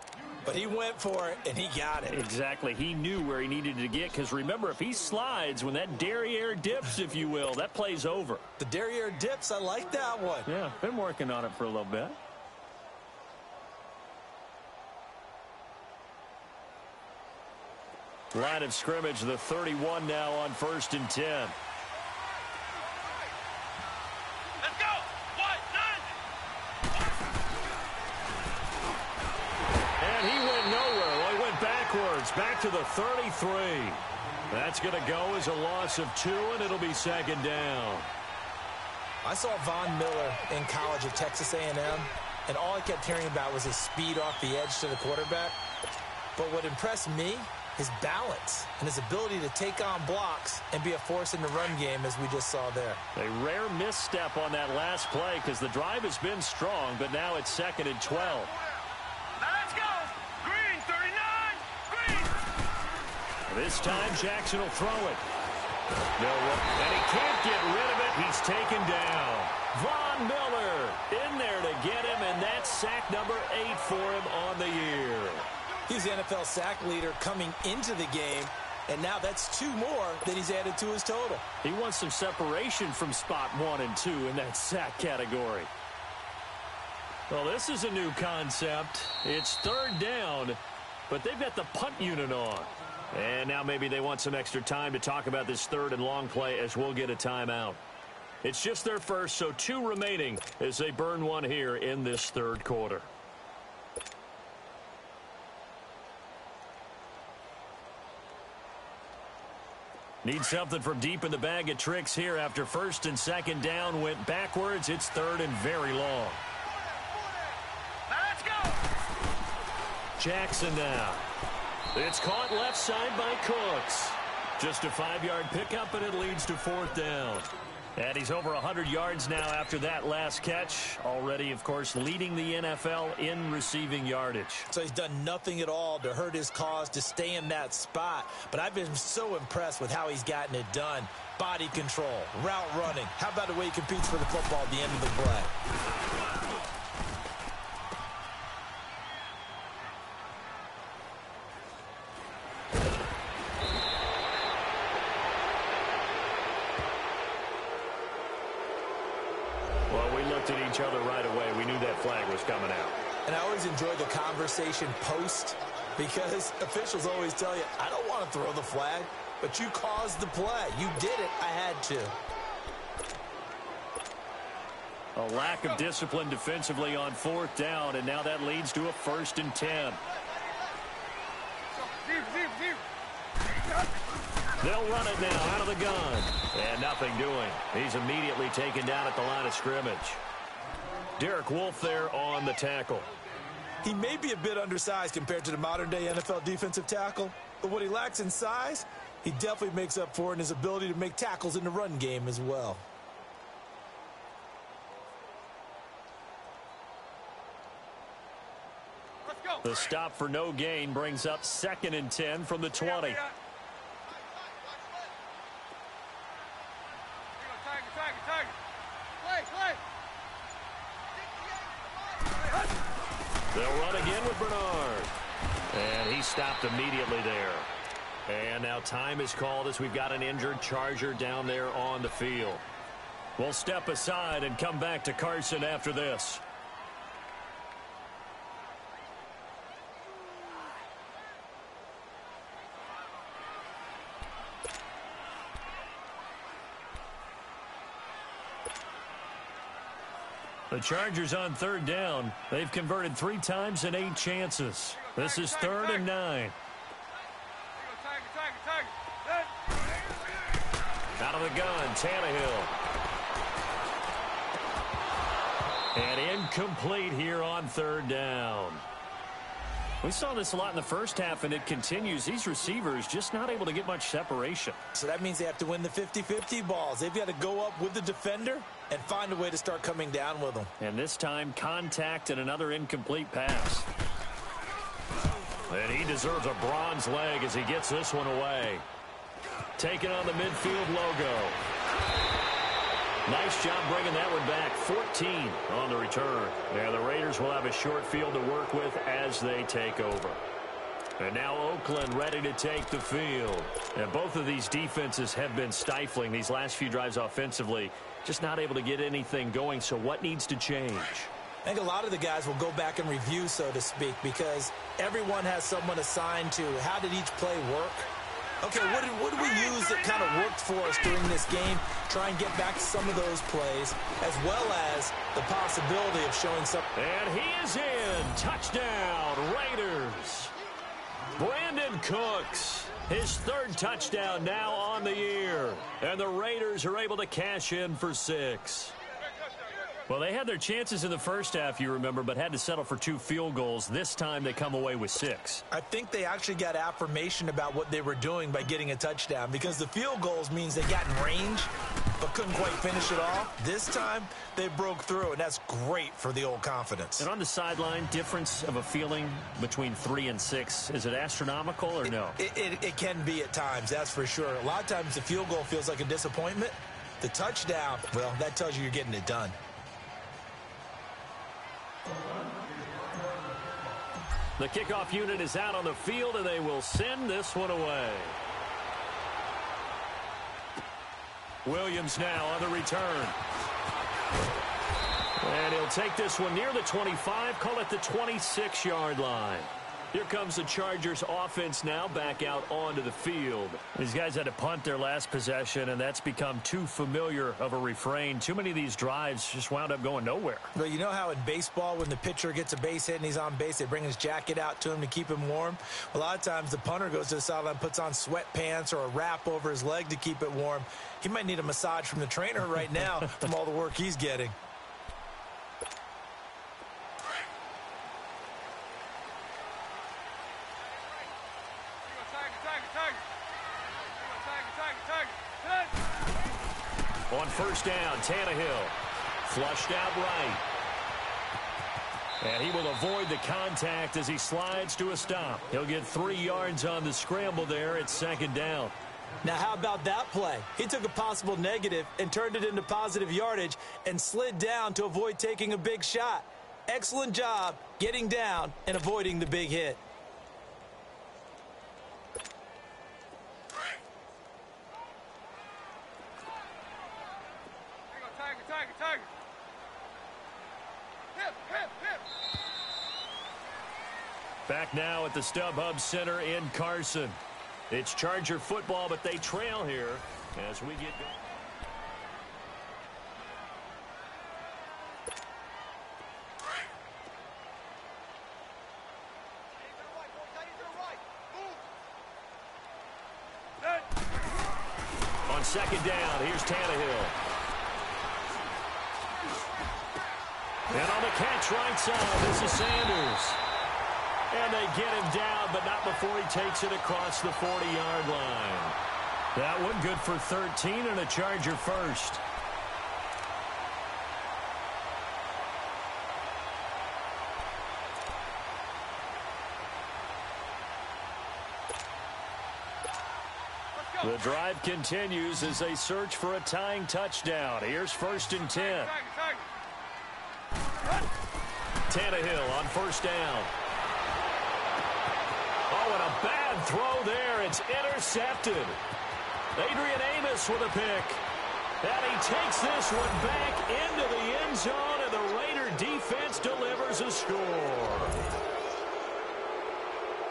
but he went for it, and he got it. Exactly. He knew where he needed to get, because remember, if he slides, when that derriere dips, if you will, that play's over. The derriere dips, I like that one. Yeah, been working on it for a little bit. Line of scrimmage, the 31 now on 1st and 10. Back to the 33. That's going to go as a loss of 2, and it'll be second down. I saw Von Miller in college at Texas A&M, and all I kept hearing about was his speed off the edge to the quarterback. But what impressed me, his balance and his ability to take on blocks and be a force in the run game, as we just saw there. A rare misstep on that last play because the drive has been strong, but now it's 2nd and 12. Let's go! Green 39! This time, Jackson will throw it. And he can't get rid of it. He's taken down. Von Miller in there to get him, and that's sack number 8 for him on the year. He's the NFL sack leader coming into the game, and now that's 2 more that he's added to his total. He wants some separation from spot 1 and 2 in that sack category. Well, this is a new concept. It's third down, but they've got the punt unit on. And now maybe they want some extra time to talk about this third and long play as we'll get a timeout. It's just their first, so 2 remaining as they burn 1 here in this third quarter. Need something from deep in the bag of tricks here after 1st and 2nd down went backwards. It's 3rd and very long. Let's go! Jackson now. It's caught left side by Cooks. Just a 5-yard pickup, and it leads to 4th down. And he's over 100 yards now after that last catch. Already, of course, leading the NFL in receiving yardage. So he's done nothing at all to hurt his cause to stay in that spot. But I've been so impressed with how he's gotten it done. Body control, route running. How about the way he competes for the football at the end of the play? At each other right away. We knew that flag was coming out. And I always enjoy the conversation post because officials always tell you, I don't want to throw the flag, but you caused the play. You did it. I had to. A lack of discipline defensively on 4th down, and now that leads to a 1st and 10. They'll run it now out of the gun. And nothing doing. He's immediately taken down at the line of scrimmage. Derek Wolfe there on the tackle. He may be a bit undersized compared to the modern-day NFL defensive tackle, but what he lacks in size, he definitely makes up for in his ability to make tackles in the run game as well. Let's go. The stop for no gain brings up 2nd and 10 from the 20. They'll run again with Bernard. And he stopped immediately there. And now time is called as we've got an injured Charger down there on the field. We'll step aside and come back to Carson after this. The Chargers on 3rd down. They've converted 3 times in 8 chances. This is 3rd and 9. Out of the gun, Tannehill. And incomplete here on 3rd down. We saw this a lot in the first half, and it continues. These receivers just not able to get much separation. So that means they have to win the 50-50 balls. They've got to go up with the defender and find a way to start coming down with them. And this time, contact and another incomplete pass. And he deserves a bronze leg as he gets this one away. Taking on the midfield logo. Nice job bringing that one back. 14 on the return. Now the Raiders will have a short field to work with as they take over. And now Oakland ready to take the field. And both of these defenses have been stifling these last few drives offensively. Just not able to get anything going. So what needs to change? I think a lot of the guys will go back and review, so to speak, because everyone has someone assigned to how did each play work. Okay, what did we use that kind of worked for us during this game? Try and get back to some of those plays, as well as the possibility of showing some. And he is in. Touchdown, Raiders. Brandon Cooks, his 3rd touchdown now on the year. And the Raiders are able to cash in for 6. Well, they had their chances in the first half, you remember, but had to settle for 2 field goals. This time they come away with 6. I think they actually got affirmation about what they were doing by getting a touchdown, because the field goals means they got in range but couldn't quite finish it off. This time they broke through, and that's great for the old confidence. And on the sideline, difference of a feeling between 3 and 6, is it astronomical or no? It can be at times, that's for sure. A lot of times the field goal feels like a disappointment. The touchdown, well, that tells you you're getting it done. The kickoff unit is out on the field, and they will send this one away. Williams now on the return. And he'll take this one near the 25, call it the 26-yard line. Here comes the Chargers offense now back out onto the field. These guys had to punt their last possession, and that's become too familiar of a refrain. Too many of these drives just wound up going nowhere. Well, you know how in baseball when the pitcher gets a base hit and he's on base, they bring his jacket out to him to keep him warm? A lot of times the punter goes to the sideline, puts on sweatpants or a wrap over his leg to keep it warm. He might need a massage from the trainer right now from all the work he's getting. On first down, Tannehill. Flushed out right. And he will avoid the contact as he slides to a stop. He'll get 3 yards on the scramble there at second down. Now, how about that play? He took a possible negative and turned it into positive yardage and slid down to avoid taking a big shot. Excellent job getting down and avoiding the big hit. Tiger. Hip. Back now at the StubHub Center in Carson. It's Charger football, but they trail here as we get going. On second down, here's Tannehill. And on the catch right side, this is Sanders. And they get him down, but not before he takes it across the 40-yard line. That one good for 13 and a Charger first. The drive continues as they search for a tying touchdown. Here's first and 10. Tannehill on first down. Oh, and a bad throw there. It's intercepted. Adrian Amos with a pick. And he takes this one back into the end zone, and the Raider defense delivers a score.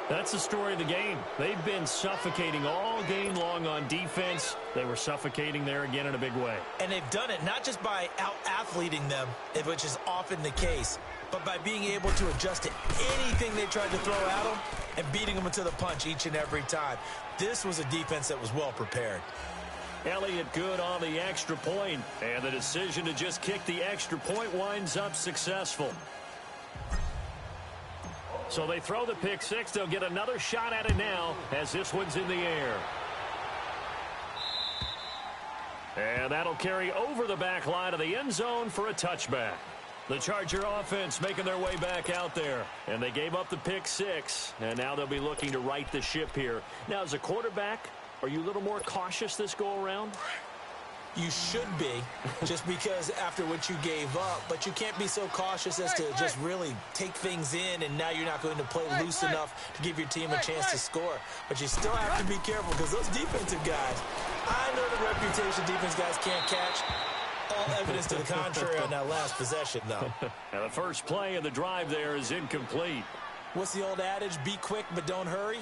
That's the story of the game. They've been suffocating all game long on defense. They were suffocating there again in a big way. And they've done it not just by out-athleting them, which is often the case, but by being able to adjust to anything they tried to throw at them and beating them to the punch each and every time. This was a defense that was well prepared. Elliott good on the extra point, and the decision to just kick the extra point winds up successful. So they throw the pick six. They'll get another shot at it now as this one's in the air. And that'll carry over the back line of the end zone for a touchback. The Charger offense making their way back out there. And they gave up the pick six. And now they'll be looking to right the ship here. Now, as a quarterback, are you a little more cautious this go around? You should be, just because after what you gave up. But you can't be so cautious as to just really take things in, and now you're not going to play loose enough to give your team a chance to score. But you still have to be careful because those defensive guys, I know the reputation defense guys can't catch. All evidence to the contrary on that last possession, though. Now the first play of the drive there is incomplete. What's the old adage? Be quick, but don't hurry.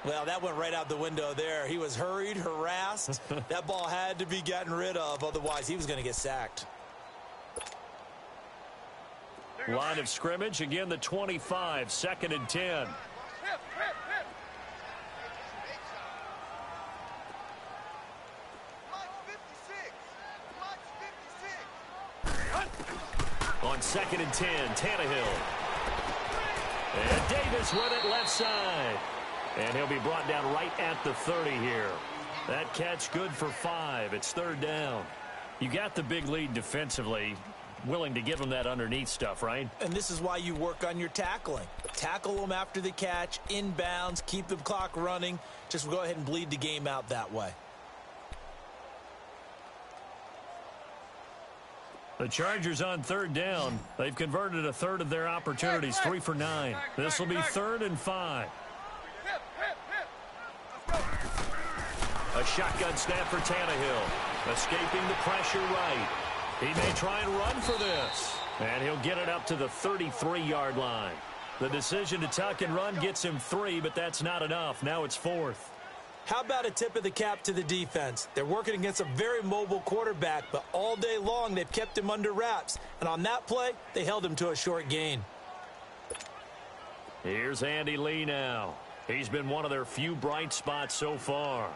Well, that went right out the window there. He was hurried, harassed. That ball had to be gotten rid of, otherwise he was going to get sacked. Line of scrimmage, again the 25, second and 10. On second and 10, Tannehill. And Davis with it left side. And he'll be brought down right at the 30 here. That catch good for 5. It's third down. You got the big lead defensively. Willing to give them that underneath stuff, right? And this is why you work on your tackling. Tackle them after the catch, inbounds, keep the clock running. Just go ahead and bleed the game out that way. The Chargers on third down. They've converted a third of their opportunities, 3 for 9. This will be 3rd and 5. A shotgun snap for Tannehill. Escaping the pressure right. He may try and run for this. And he'll get it up to the 33-yard line. The decision to tuck and run gets him 3, but that's not enough. Now it's 4th. How about a tip of the cap to the defense? They're working against a very mobile quarterback, but all day long they've kept him under wraps. And on that play, they held him to a short gain. Here's Andy Lee now. He's been one of their few bright spots so far.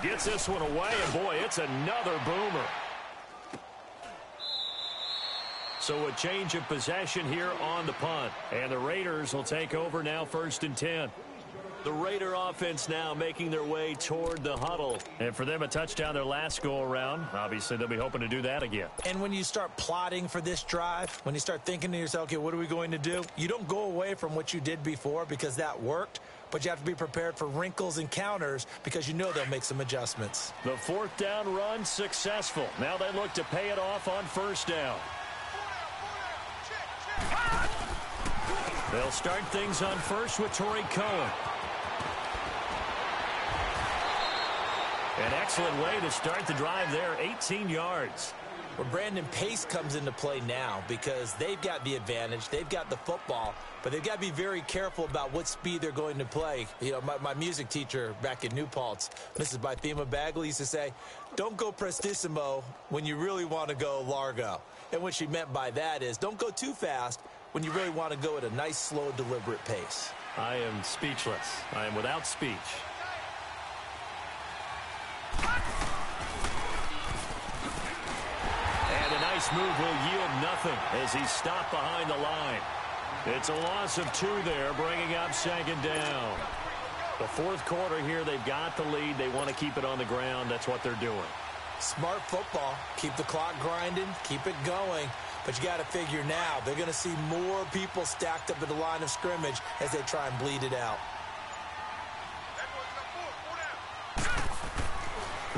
He gets this one away, and boy, it's another boomer. So a change of possession here on the punt. And the Raiders will take over now 1st and 10. The Raider offense now making their way toward the huddle. And for them, a touchdown their last go-around. Obviously, they'll be hoping to do that again. And when you start plotting for this drive, when you start thinking to yourself, okay, what are we going to do? You don't go away from what you did before because that worked. But you have to be prepared for wrinkles and counters because you know they'll make some adjustments. The 4th down run successful. Now they look to pay it off on 1st down. They'll start things on 1st with Torrey Cohen. An excellent way to start the drive there, 18 yards. Well, Brandon, pace comes into play now because they've got the advantage. They've got the football, but they've got to be very careful about what speed they're going to play. You know, my music teacher back in New Paltz, Mrs. Bythema Bagley, used to say, don't go prestissimo when you really want to go largo. And what she meant by that is don't go too fast when you really want to go at a nice, slow, deliberate pace. I am speechless. I am without speech. And a nice move will yield nothing as he's stopped behind the line. It's a loss of 2 there, bringing up 2nd down. The 4th quarter here, they've got the lead. They want to keep it on the ground. That's what they're doing. Smart football. Keep the clock grinding. Keep it going. But you got to figure now, they're going to see more people stacked up at the line of scrimmage as they try and bleed it out.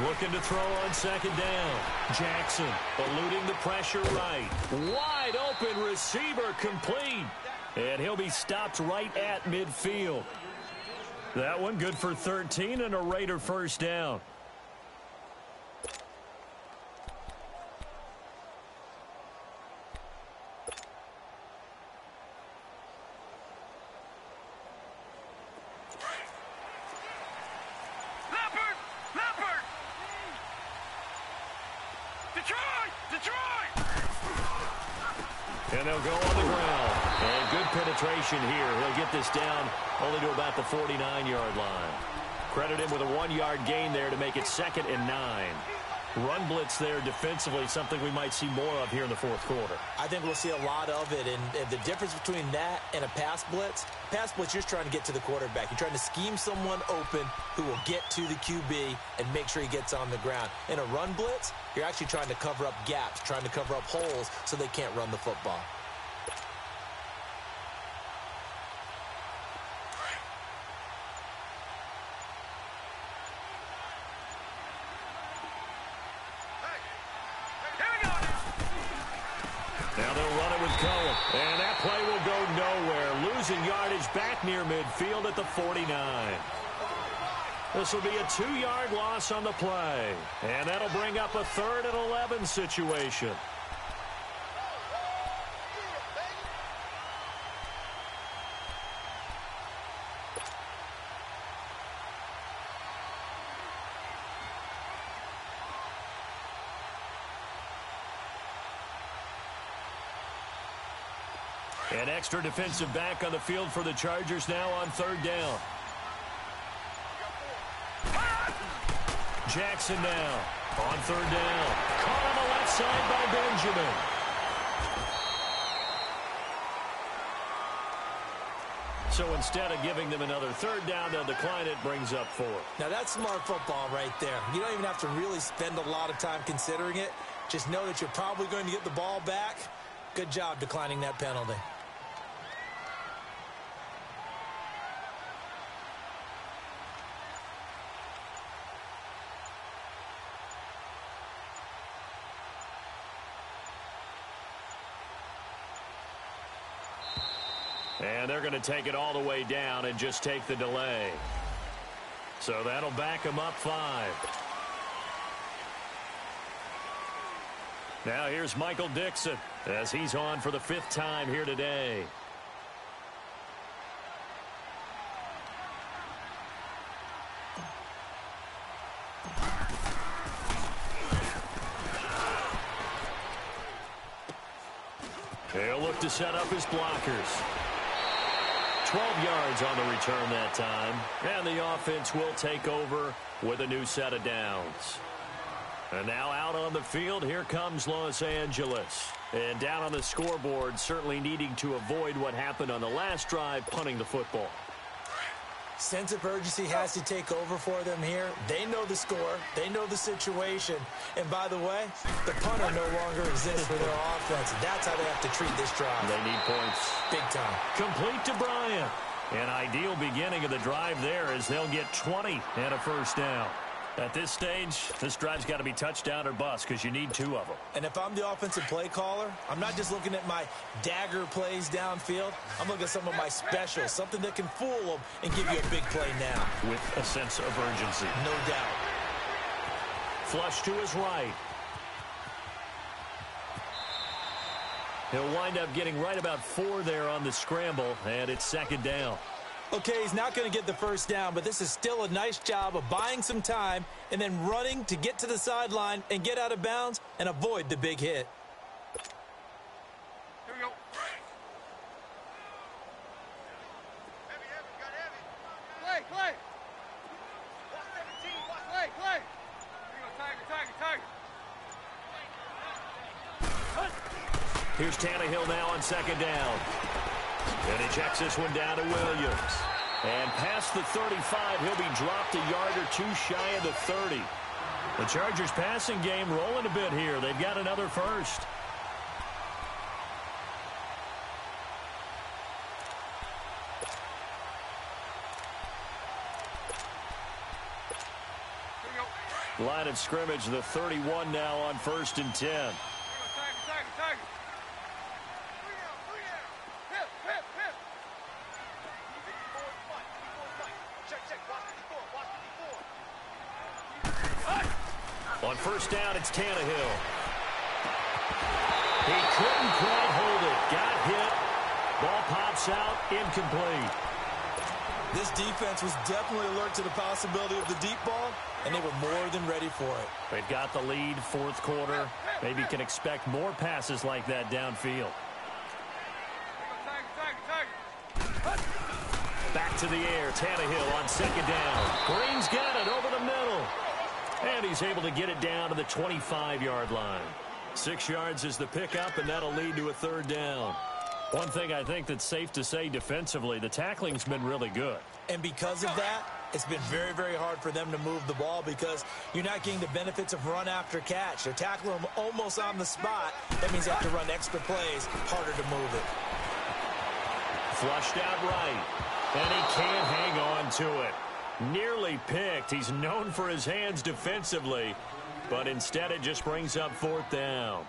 Looking to throw on 2nd down. Jackson eluding the pressure right. Wide open receiver complete. And he'll be stopped right at midfield. That one good for 13 and a Raider 1st down. And they'll go on the ground. And good penetration here. He'll get this down only to about the 49-yard line. Credit him with a 1-yard gain there to make it 2nd and 9. Run blitz there defensively, something we might see more of here in the 4th quarter. I think we'll see a lot of it. And the difference between that and a pass blitz, you're just trying to get to the quarterback. You're trying to scheme someone open who will get to the QB and make sure he gets on the ground. In a run blitz, you're actually trying to cover up gaps, trying to cover up holes so they can't run the football. Now they'll run it with Cohen. And that play will go nowhere. Losing yardage back near midfield at the 49. This will be a 2-yard loss on the play. And that'll bring up a 3rd and 11 situation. An extra defensive back on the field for the Chargers now on 3rd down. Jackson now on 3rd down. Caught on the left side by Benjamin. So instead of giving them another 3rd down, they'll decline it, brings up 4. Now that's smart football right there. You don't even have to really spend a lot of time considering it. Just know that you're probably going to get the ball back. Good job declining that penalty. And they're going to take it all the way down and just take the delay. So that'll back them up 5. Now here's Michael Dixon as he's on for the 5th time here today. He'll look to set up his blockers. 12 yards on the return that time. And the offense will take over with a new set of downs. And now out on the field, here comes Los Angeles. And down on the scoreboard, certainly needing to avoid what happened on the last drive, punting the football. Sense of urgency has to take over for them here. They know the score. They know the situation. And by the way, the punter no longer exists for their offense. That's how they have to treat this drive. They need points. Big time. Complete to Bryant. An ideal beginning of the drive there as they'll get 20 and a first down. At this stage, this drive's got to be touchdown or bust because you need 2 of them. And if I'm the offensive play caller, I'm not just looking at my dagger plays downfield. I'm looking at some of my specials, something that can fool them and give you a big play now. With a sense of urgency. No doubt. Flush to his right. He'll wind up getting right about 4 there on the scramble, and it's second down. Okay, he's not going to get the first down, but this is still a nice job of buying some time and then running to get to the sideline and get out of bounds and avoid the big hit. Here we go. Play. Play. Here you go, Tiger. Here's Tannehill now on second down. And he checks this one down to Williams. And past the 35, he'll be dropped a yard or 2 shy of the 30. The Chargers passing game rolling a bit here. They've got another first. Line of scrimmage, the 31 now on 1st and 10. Tiger. On first down, it's Tannehill. He couldn't quite hold it. Got hit. Ball pops out. Incomplete. This defense was definitely alert to the possibility of the deep ball, and they were more than ready for it. They've got the lead, 4th quarter. Maybe can expect more passes like that downfield. Back to the air. Tannehill on second down. Green's got it over the middle. And he's able to get it down to the 25-yard line. 6 yards is the pickup, and that'll lead to a 3rd down. One thing I think that's safe to say defensively, the tackling's been really good. And because of that, it's been very, very hard for them to move the ball because you're not getting the benefits of run after catch. They're tackling them almost on the spot. That means you have to run extra plays, harder to move it. Flushed out right, and he can't hang on to it. Nearly picked. He's known for his hands defensively, but instead it just brings up 4th down.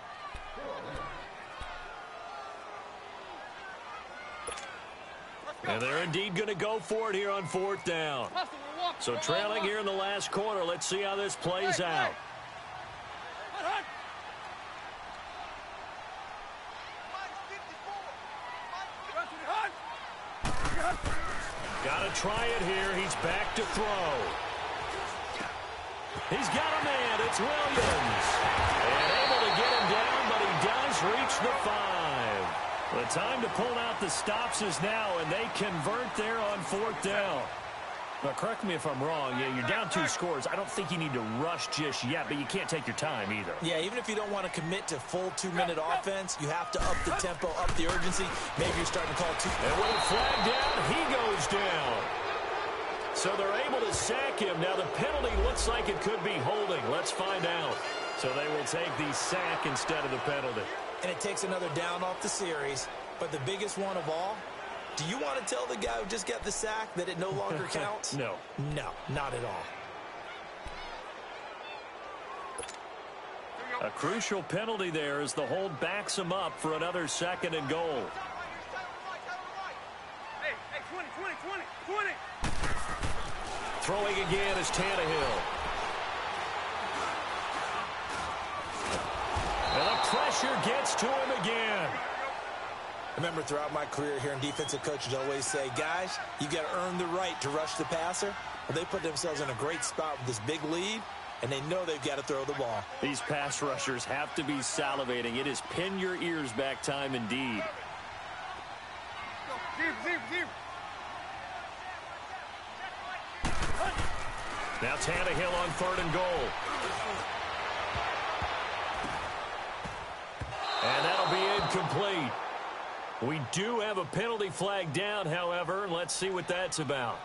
And they're indeed going to go for it here on 4th down. So trailing here in the last quarter. Let's see how this plays out. Got to try it here. He's back to throw. He's got a man. It's Williams. And able to get him down, but he does reach the 5. The time to pull out the stops is now, and they convert there on 4th down. Now, correct me if I'm wrong. Yeah, you're down 2 scores. I don't think you need to rush just yet, but you can't take your time either. Yeah, even if you don't want to commit to full 2-minute offense, you have to up the tempo, up the urgency. Maybe you're starting to call 2. And with a flag down, he goes down. So they're able to sack him. Now the penalty looks like it could be holding. Let's find out. So they will take the sack instead of the penalty. And it takes another down off the series. But the biggest one of all, do you want to tell the guy who just got the sack that it no longer counts? No. No, not at all. A crucial penalty there as the hold backs him up for another 2nd and goal. Hey, 20. Throwing again is Tannehill. And the pressure gets to him again. I remember throughout my career hearing defensive coaches always say, guys, you got to earn the right to rush the passer. Well, they put themselves in a great spot with this big lead, and they know they've got to throw the ball. These pass rushers have to be salivating. It is pin your ears back time indeed. Now Tannehill on 3rd and goal. incomplete. We do have a penalty flag down, however. Let's see what that's about.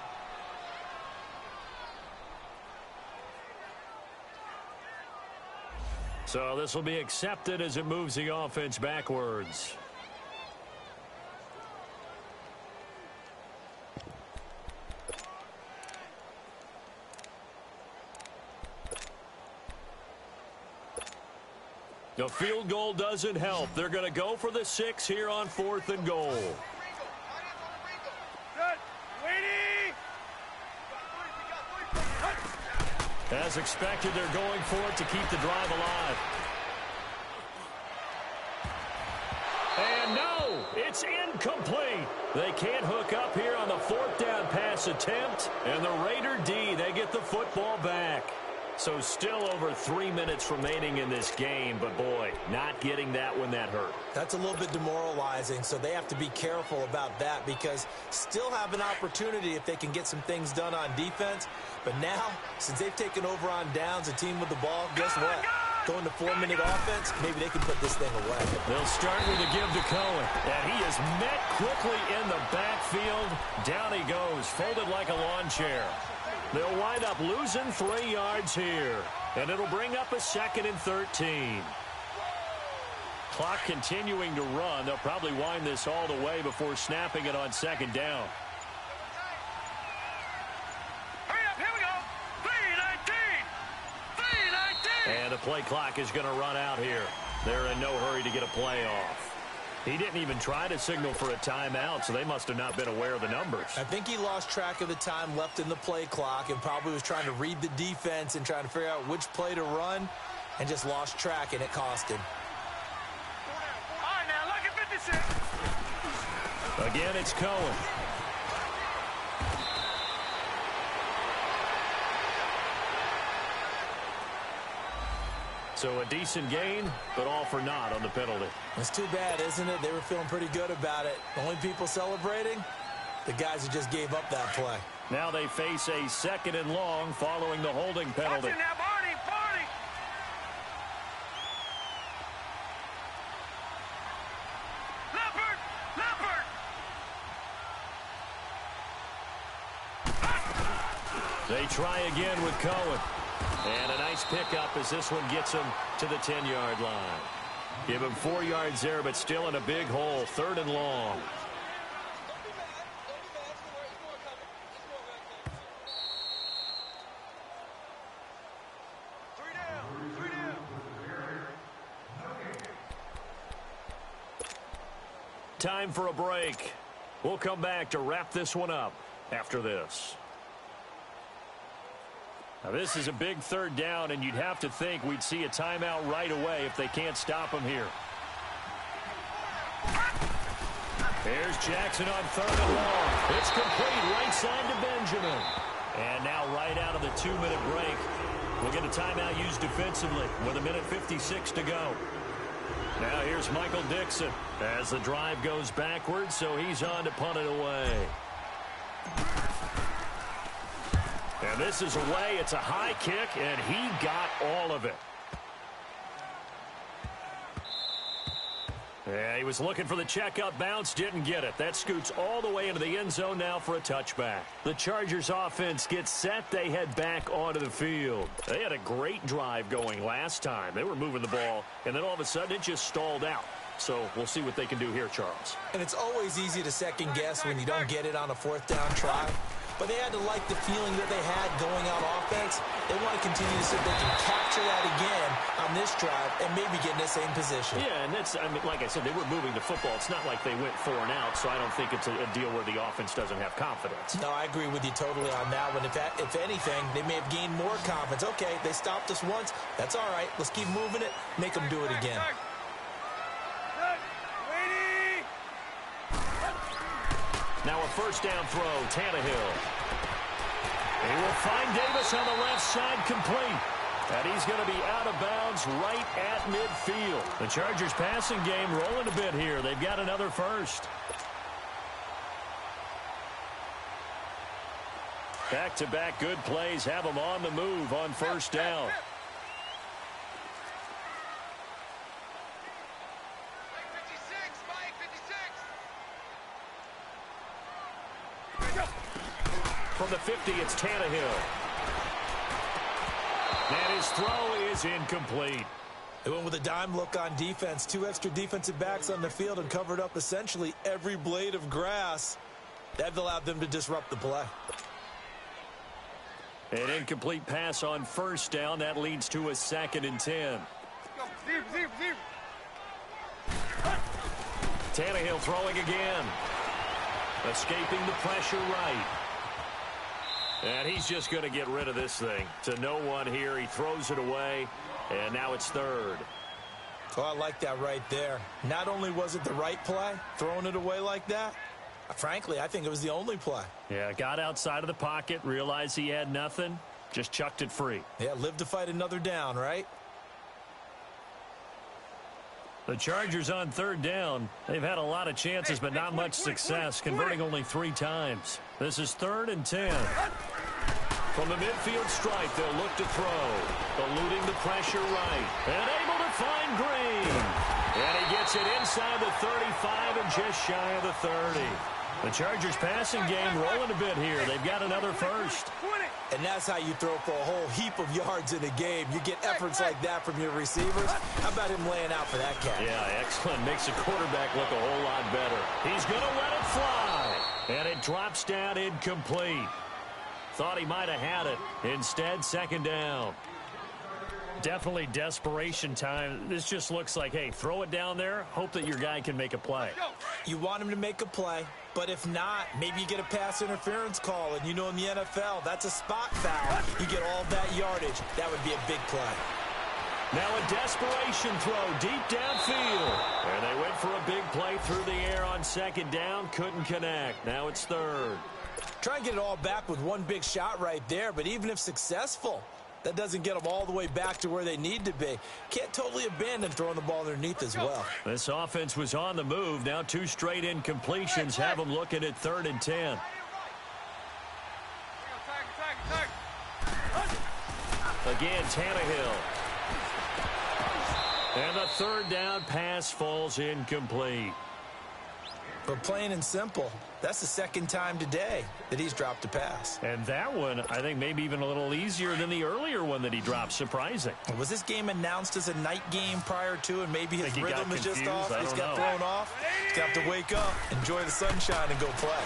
So this will be accepted as it moves the offense backwards. The field goal doesn't help. They're going to go for the 6 here on 4th and goal. As expected, they're going for it to keep the drive alive. And no, it's incomplete. They can't hook up here on the 4th down pass attempt. And the Raider D, they get the football back. So still over 3 minutes remaining in this game, but boy, not getting that when that hurt. That's a little bit demoralizing, so they have to be careful about that because still have an opportunity if they can get some things done on defense. But now, since they've taken over on downs, a team with the ball, guess what? Going to 4-minute offense, maybe they can put this thing away. They'll start with a give to Cohen, and he is met quickly in the backfield. Down he goes, folded like a lawn chair. They'll wind up losing 3 yards here, and it'll bring up a 2nd and 13. Clock continuing to run. They'll probably wind this all the way before snapping it on 2nd down. Hurry up, here we go. 3:19. 3:19. And the play clock is going to run out here. They're in no hurry to get a play off. He didn't even try to signal for a timeout, so they must have not been aware of the numbers. I think he lost track of the time left in the play clock and probably was trying to read the defense and trying to figure out which play to run and just lost track, and it cost him. All right, now, look at 56. Again, it's Cohen. So a decent gain, but all for naught on the penalty. It's too bad, isn't it? They were feeling pretty good about it. The only people celebrating, the guys who just gave up that play. Now they face a 2nd and long following the holding penalty. Watch it now, Barney, Barney. Leopard, Leopard. They try again with Cohen. And a nice pickup as this one gets him to the 10-yard line. Give him 4 yards there, but still in a big hole. 3rd and long. Time for a break. We'll come back to wrap this one up after this. Now, this is a big 3rd down, and you'd have to think we'd see a timeout right away if they can't stop him here. Here's Jackson on 3rd and long. It's complete right side to Benjamin. And now right out of the 2-minute break, we'll get a timeout used defensively with 1:56 to go. Now here's Michael Dixon as the drive goes backwards, so he's on to punt it away. And this is away. It's a high kick, and he got all of it. Yeah, he was looking for the checkup bounce, didn't get it. That scoots all the way into the end zone now for a touchback. The Chargers offense gets set. They head back onto the field. They had a great drive going last time. They were moving the ball, and then all of a sudden it just stalled out. So we'll see what they can do here, Charles. And it's always easy to second guess when you don't get it on a 4th down try. But they had to like the feeling that they had going on offense. They want to continue to see if they can capture that again on this drive and maybe get in the same position. Yeah, and that's, I mean, like I said, they were moving the football. It's not like they went 4 and out, so I don't think it's a deal where the offense doesn't have confidence. No, I agree with you totally on that one. If anything, they may have gained more confidence. Okay, they stopped us once. That's all right. Let's keep moving it. Make them do it again. Now a 1st down throw, Tannehill. He will find Davis on the left side, complete. And he's going to be out of bounds right at midfield. The Chargers passing game rolling a bit here. They've got another 1st. Back-to-back good plays have them on the move on 1st down. From the 50, it's Tannehill. And his throw is incomplete. They went with a dime look on defense. 2 extra defensive backs on the field and covered up essentially every blade of grass. That allowed them to disrupt the play. An incomplete pass on first down. That leads to a 2nd and 10. Tannehill throwing again. Escaping the pressure right. And he's just going to get rid of this thing. To no one here. He throws it away. And now it's 3rd. Oh, I like that right there. Not only was it the right play, throwing it away like that, frankly, I think it was the only play. Yeah, got outside of the pocket, realized he had nothing, just chucked it free. Yeah, live to fight another down, right? The Chargers on 3rd down. They've had a lot of chances, but not much success, converting only 3 times. This is 3rd and 10. From the midfield stripe, they'll look to throw. Eluding the pressure right. And able to find Green. And he gets it inside the 35 and just shy of the 30. The Chargers passing game rolling a bit here. They've got another first. And that's how you throw for a whole heap of yards in a game. You get efforts like that from your receivers. How about him laying out for that cat? Yeah, excellent. Makes the quarterback look a whole lot better. He's going to let it fly. And it drops down incomplete. Thought he might have had it. Instead, 2nd down. Definitely desperation time. This just looks like, hey, throw it down there. Hope that your guy can make a play. You want him to make a play, but if not, maybe you get a pass interference call. And you know in the NFL, that's a spot foul. You get all that yardage. That would be a big play. Now a desperation throw deep downfield. And they went for a big play through the air on 2nd down. Couldn't connect. Now it's 3rd. Try and get it all back with one big shot right there, but even if successful, that doesn't get them all the way back to where they need to be. Can't totally abandon throwing the ball underneath as well. This offense was on the move. Now 2 straight incompletions have them looking at 3rd and 10. Again, Tannehill. And the 3rd down pass falls incomplete. But plain and simple, that's the 2nd time today that he's dropped a pass. And that one, I think, maybe even a little easier than the earlier one that he dropped. Surprising. Was this game announced as a night game prior to, and maybe his rhythm is just off? He's got thrown off. He's got to wake up, enjoy the sunshine, and go play.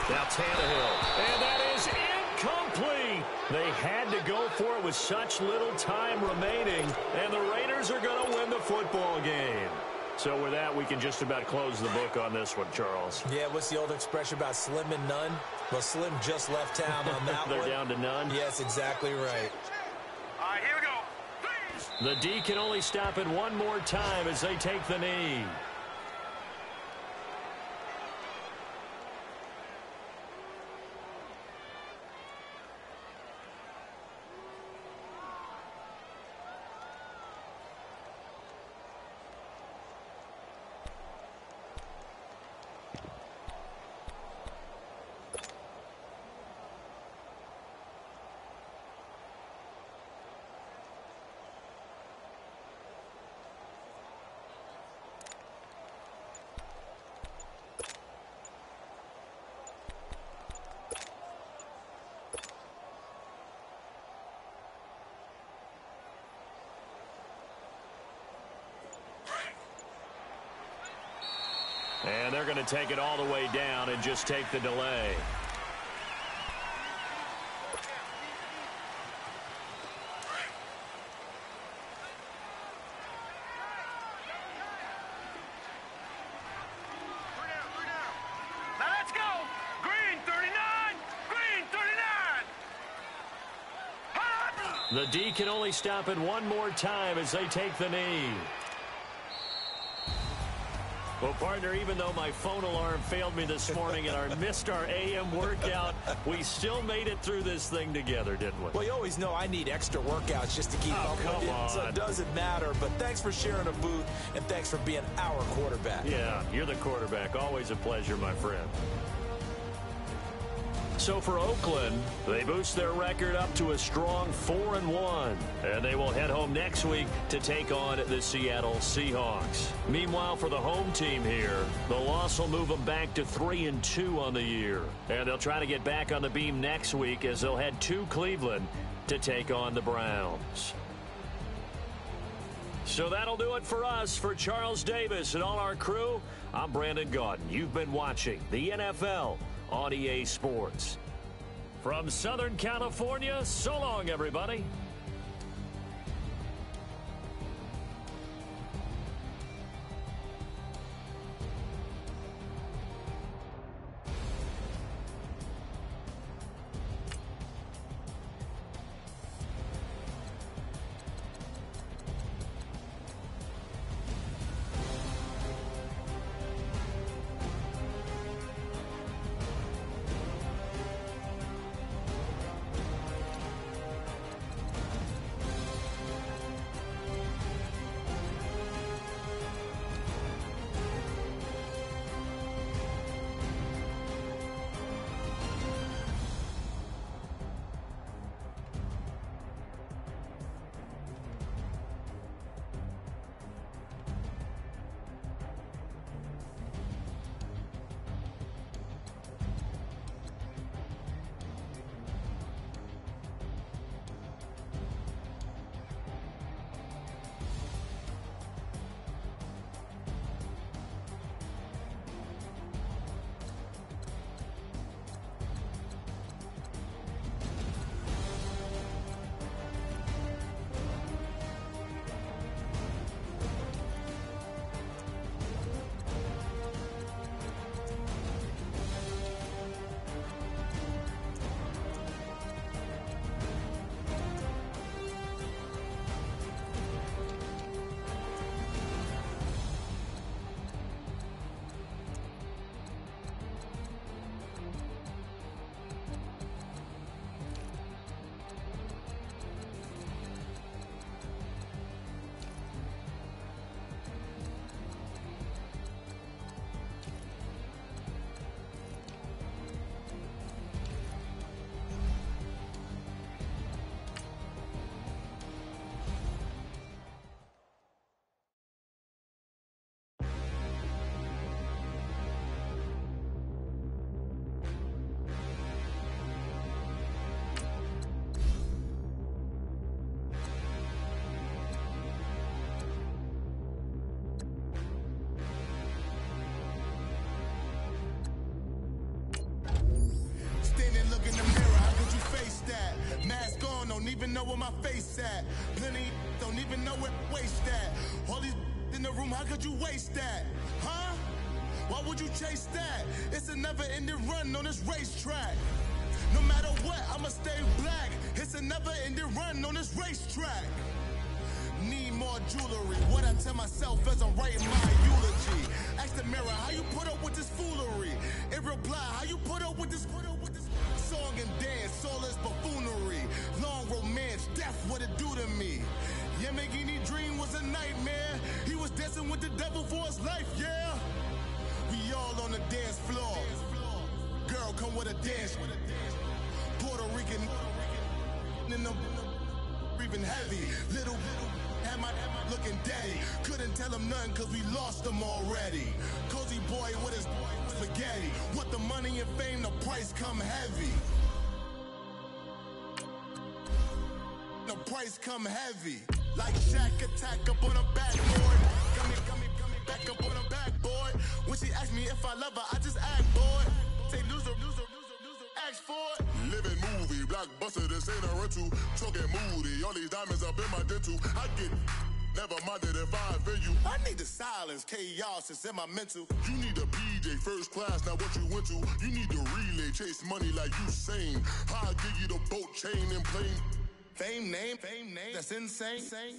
Now Tannehill. And that is incomplete. They had to go for it with such little time remaining, and the Raiders are going to win the football game. So with that, we can just about close the book on this one, Charles. Yeah, what's the old expression about slim and none? Well, Slim just left town on that They're one. down to none? Yes, exactly right. All right, here we go. The D can only stop it one more time as they take the knee. And they're going to take it all the way down and just take the delay. Now let's go. Green 39. Green 39. The D can only stop it one more time as they take the knee. Well, partner, even though my phone alarm failed me this morning and I missed our AM workout, we still made it through this thing together, didn't we? Well, you always know I need extra workouts just to keep up with it, so it doesn't matter. But thanks for sharing a booth, and thanks for being our quarterback. Yeah, you're the quarterback. Always a pleasure, my friend. So for Oakland, they boost their record up to a strong 4-1. And they will head home next week to take on the Seattle Seahawks. Meanwhile, for the home team here, the loss will move them back to 3-2 on the year. And they'll try to get back on the beam next week as they'll head to Cleveland to take on the Browns. So that'll do it for us. For Charles Davis and all our crew, I'm Brandon Gaudin. You've been watching the NFL on EA Sports. From Southern California, so long, everybody. Don't even know where my face at. Plenty don't even know where waste at. All these in the room, how could you waste that? Huh? Why would you chase that? It's a never-ending run on this racetrack. No matter what, I'ma stay black. It's a never-ending run on this racetrack. Need more jewelry. What I tell myself as I'm writing my eulogy. Ask the mirror, how you put up with this foolery? It reply, how you put up with this song and dance, all this buffoonery. Long romance, death, what it do to me? Yamagini dream was a nightmare. He was dancing with the devil for his life, yeah. We all on the dance floor. Girl, come with a dance. Puerto Rican in the breathing heavy. Little had my looking daddy. Couldn't tell him nothing cause we lost him already. Cozy boy with his spaghetti. With the money and fame, the price come heavy. The price come heavy. Like Shaq attack up on a backboard. Come back up on a backboard. When she asked me if I love her, I just act bored. Say loser, ask for it. Living movie, blockbuster, this ain't a rental. Talking moody, all these diamonds up in my dental. I get never minded if I offend you. I need the silence, chaos is in my mental. You need a PJ, first class, not what you went to. You need the relay, chase money like you sane. I'll give you the boat, chain, and plane. Fame name, that's insane.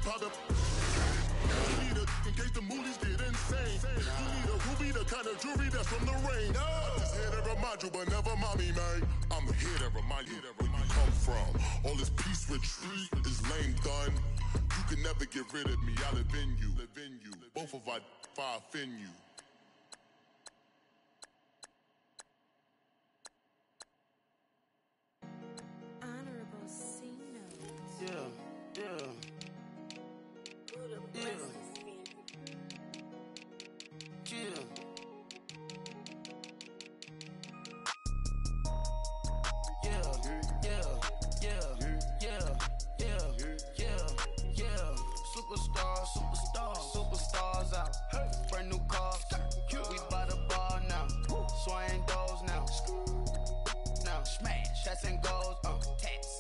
Private. You need a, in case the movies get insane. You need a ruby, the kind of jewelry that's from the rain. No. I'm just here to remind you, but never mommy, man. I'm here to remind you where you come from. All this peace retreat is lame done. You can never get rid of me, I live in you. Both of our offend you. Superstars out. Brand new cars. We by the bar now. Swaying doors now. Now smash. Shots and goals.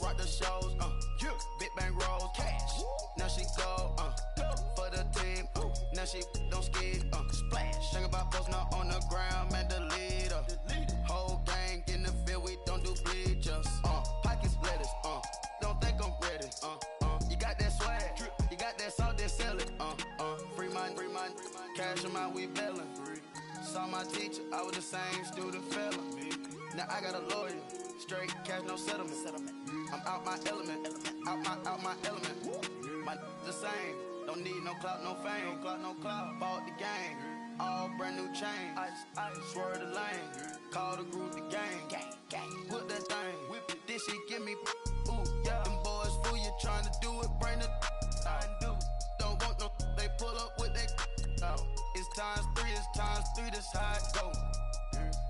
Rock the shows. Big bang rolls. Cash. Now she go. For the team. Now she don't skid. Splash. Think about post now on the ground. Man, the leader. Whole gang in the field. We don't do bleachers. Pockets lettuce. Don't think I'm ready. You got that swag. You got that salt, then sell it. Free mind. Cash them out, we bailin'. Saw my teacher, I was the same student fella. Now I got a lawyer. Straight cash, no settlement. I'm out my element. Out my element. My the same. Don't need no clout, no fame. No clout. Bought the game. All brand new chain. Ice. Swerve the lane. Call the group the gang. Put that thing. Whip it. This shit give me. Ooh, yeah. Them boys fool you trying to do it. Bring the. Don't want no. They pull up with they. It's times 3. That's how it go.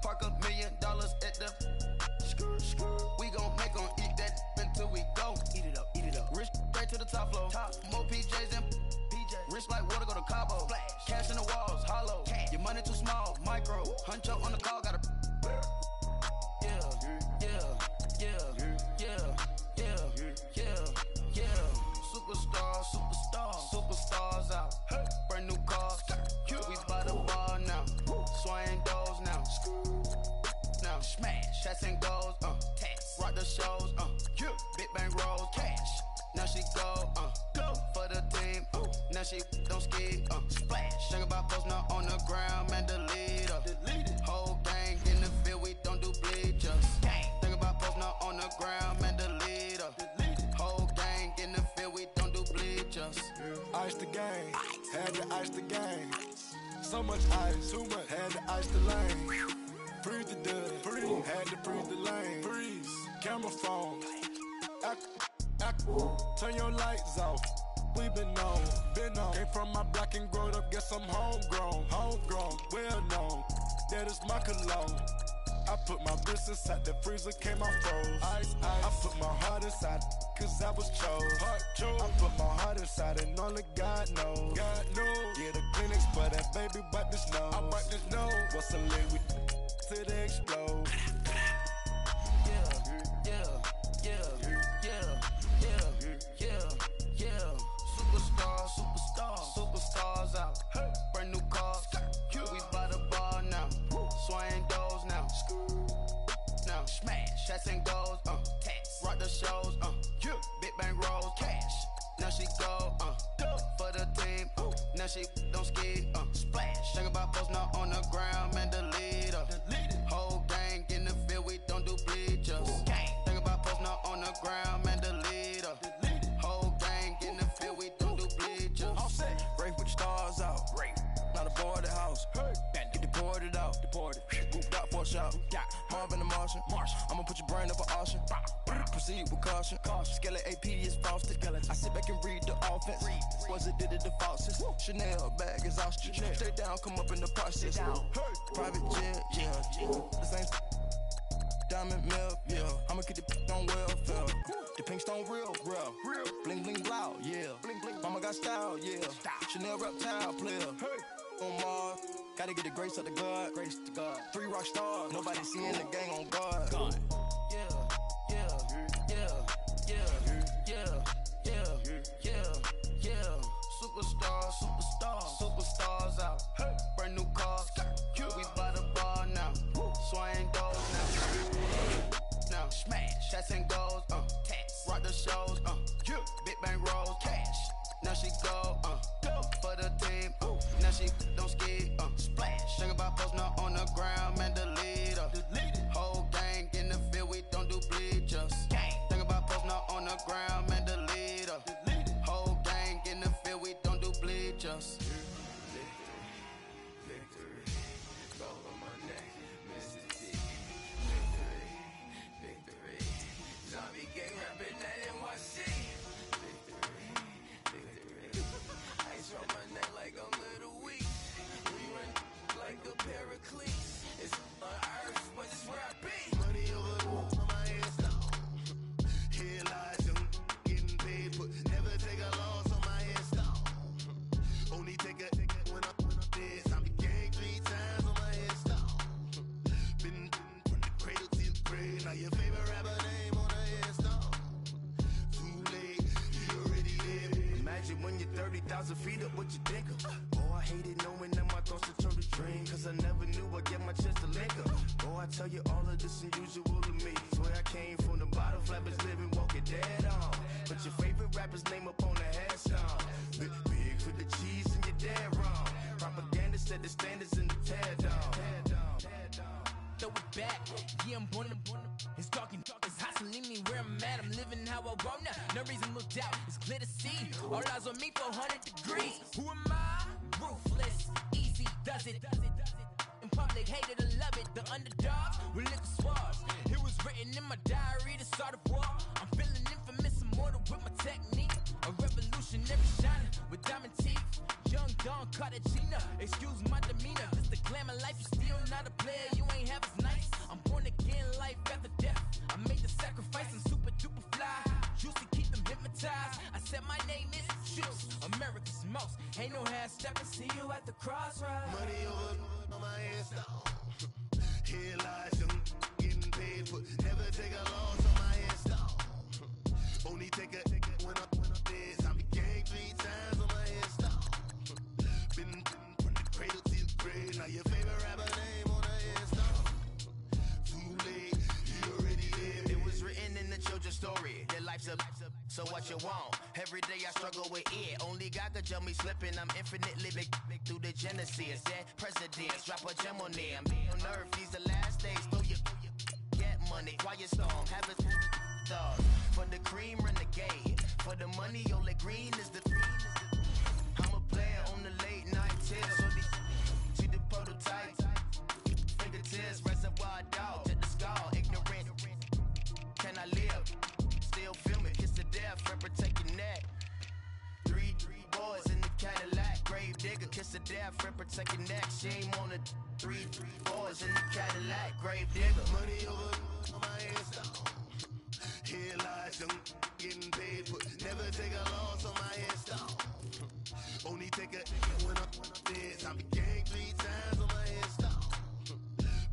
Park $1 million at the. We gon' make 'em eat that until we go. Eat it up. Rich straight to the top floor. More PJs than rich like water, go to Cabo. Splash. Cash in the walls, hollow. Cash. Your money too small, micro. Hunch up on the call, gotta. Superstars out. Brand new cars. We by the bar now. Swaying doors now. Now smash. Shots and goals. Rock the shows. Big bang rolls. Cash. Now she go. For the team. Now she don't skid. Splash. Think about post now on the ground. Man, the leader. Whole gang in the field. We don't do bleachers. Think about post now on the ground. Man, the leader. Whole gang in the field. We don't do bleachers. Ice the game, had to ice the game. So much ice, too much, had to ice the lane. Freeze the dud, had to freeze the lane. Freeze, camera phone. Turn your lights off. We been on. Came from my block and growed up, guess I'm homegrown, well known. That is my cologne. I put my wrist inside the freezer, came out froze. Ice. I put my heart inside, cause I was chose. I put my heart inside and only God knows. Yeah, the clinics, but that baby wipe this nose. I wipe this nose. What's a liquid till they explode? Superstars out. Brand new cars. We by the bar now. Swaying doors now. Now smash. Shots and goals. Rock the shows. Big bang rolls. Cash. Now she go. For the team. Now she don't skid. Splash. Think about post now on the ground. Man, the leader. Whole gang in the field. We don't do bleachers. Think about post now on the ground. Man, the leader. Whole gang in the field. We don't do bleachers. All set. Rafe with the stars out. Not a boarded house. Get deported out. Gooped out for a shot. Marvin the Martian. I'ma put your brain up for auction. Proceed with caution. Skeleton AP is frosted. I sit back and read the offense. Was it did it the faucets? Chanel bag is ostrich. Stay down, come up in the process. Private jet, yeah. The same diamond milk, yeah. I'ma keep the on welfare. The pink stone real. Bling bling loud, yeah. Mama got style, yeah. Chanel reptile player. On Mars, gotta get the grace of the God. 3 rock stars, nobody seeing the gang on guard. Superstars out. Brand new cars. We by the bar now. Swaying doors now. Now smash. Shots and goals. Rock the shows. Big bang rolls. Cash. Now she go. For the team. Now she don't skid. Splash. Think about post now on the ground. Man, the leader. Whole gang in the field. We don't do bleachers. Think about post now on the ground. Man, the leader. Whole gang in the field. We don't do bleachers. Victory. Go on my neck. Mississippi. Victory. Zombie gang rapping that NYC. Victory. Ice on my neck like I'm little weak. We run like a paraclete. It's on earth, but it's where I be. Money over my head down. Here lies them. 30,000 feet up, what you think of? Oh, I hated knowing that my thoughts would turn to dream, cause I never knew I'd get my chance to link up. Oh, I tell you all of this unusual to me. Swear I came from the bottom, flappers living, walking dead on. Put your favorite rapper's name up on the headstone. Big for the cheese and you're dead wrong. Propaganda set the standards in the tear down. Throw it back, yeah, I'm born to. It's talking, it's hot, so leave me where I'm at. I'm living how I want now. No reason to look out, it's clear to see. All eyes on me, 400 degrees. Who am I? Ruthless, easy, does it. In public, hated or love it. The underdogs with liquor swabs. It was written in my diary to start a war. I'm feeling infamous, immortal with my technique. A revolutionary shining with diamond teeth. Young Don Cartagena, excuse my demeanor. This the glamour life, you still not a player. You ain't half as nice. I'm born again, life after death. I made the sacrifice, I'm super duper fly. Used to keep them hypnotized. I said my name is Juice, America's most. Ain't no half stepping, see you at the crossroads. Money over on my headstone. Here lies young, getting paid for. Never take a loss on my headstone. Only take a when I'm dead. I be gang 3 times on my headstone. Been from the cradle to the grave. Now your favorite rapper name on the headstone. Too late, you already lived. It was written in the children's story. Their life's a so what you want? Every day I struggle with it. Only God could jump me slipping. I'm infinitely big through the genesis. Dead presidents, drop a gem on them. On earth, these the last days. Throw your get money, quiet storm. Have a thought. For the cream, renegade. For the money, only green is the. I'm a player on the late night tips. So see the prototype. Fingertips, reservoir dog. Check the skull, ignorant. Can I live? Still film it, kiss the death, friend, protect your neck. 3 boys in the Cadillac, grave digger, kiss the death, friend, protect your neck. Shame on the 3 boys in the Cadillac, grave digger. Money over on my headstone. Here lies young, getting paid for. Never take a loss on my headstone. Only take a when I'm dead. I be gang 3 times on my headstone.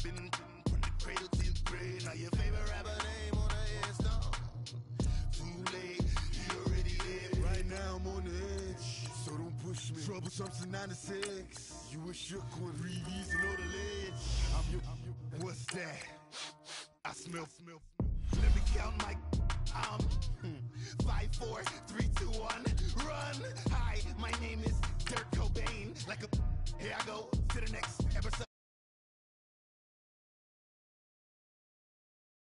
Been from the cradle to the grave. Now your favorite rapper name on the headstone. Too late, you already lived. Right now I'm on the edge, so don't push me. Troublesome to 9 to 6. You a shook one, breathe easy on the ledge. I'm your, what's that? I smell. Let me count my. 5, 4, 3, 2, 1. Run. Hi, my name is Dirk Cobain. Like a. Here I go to the next episode.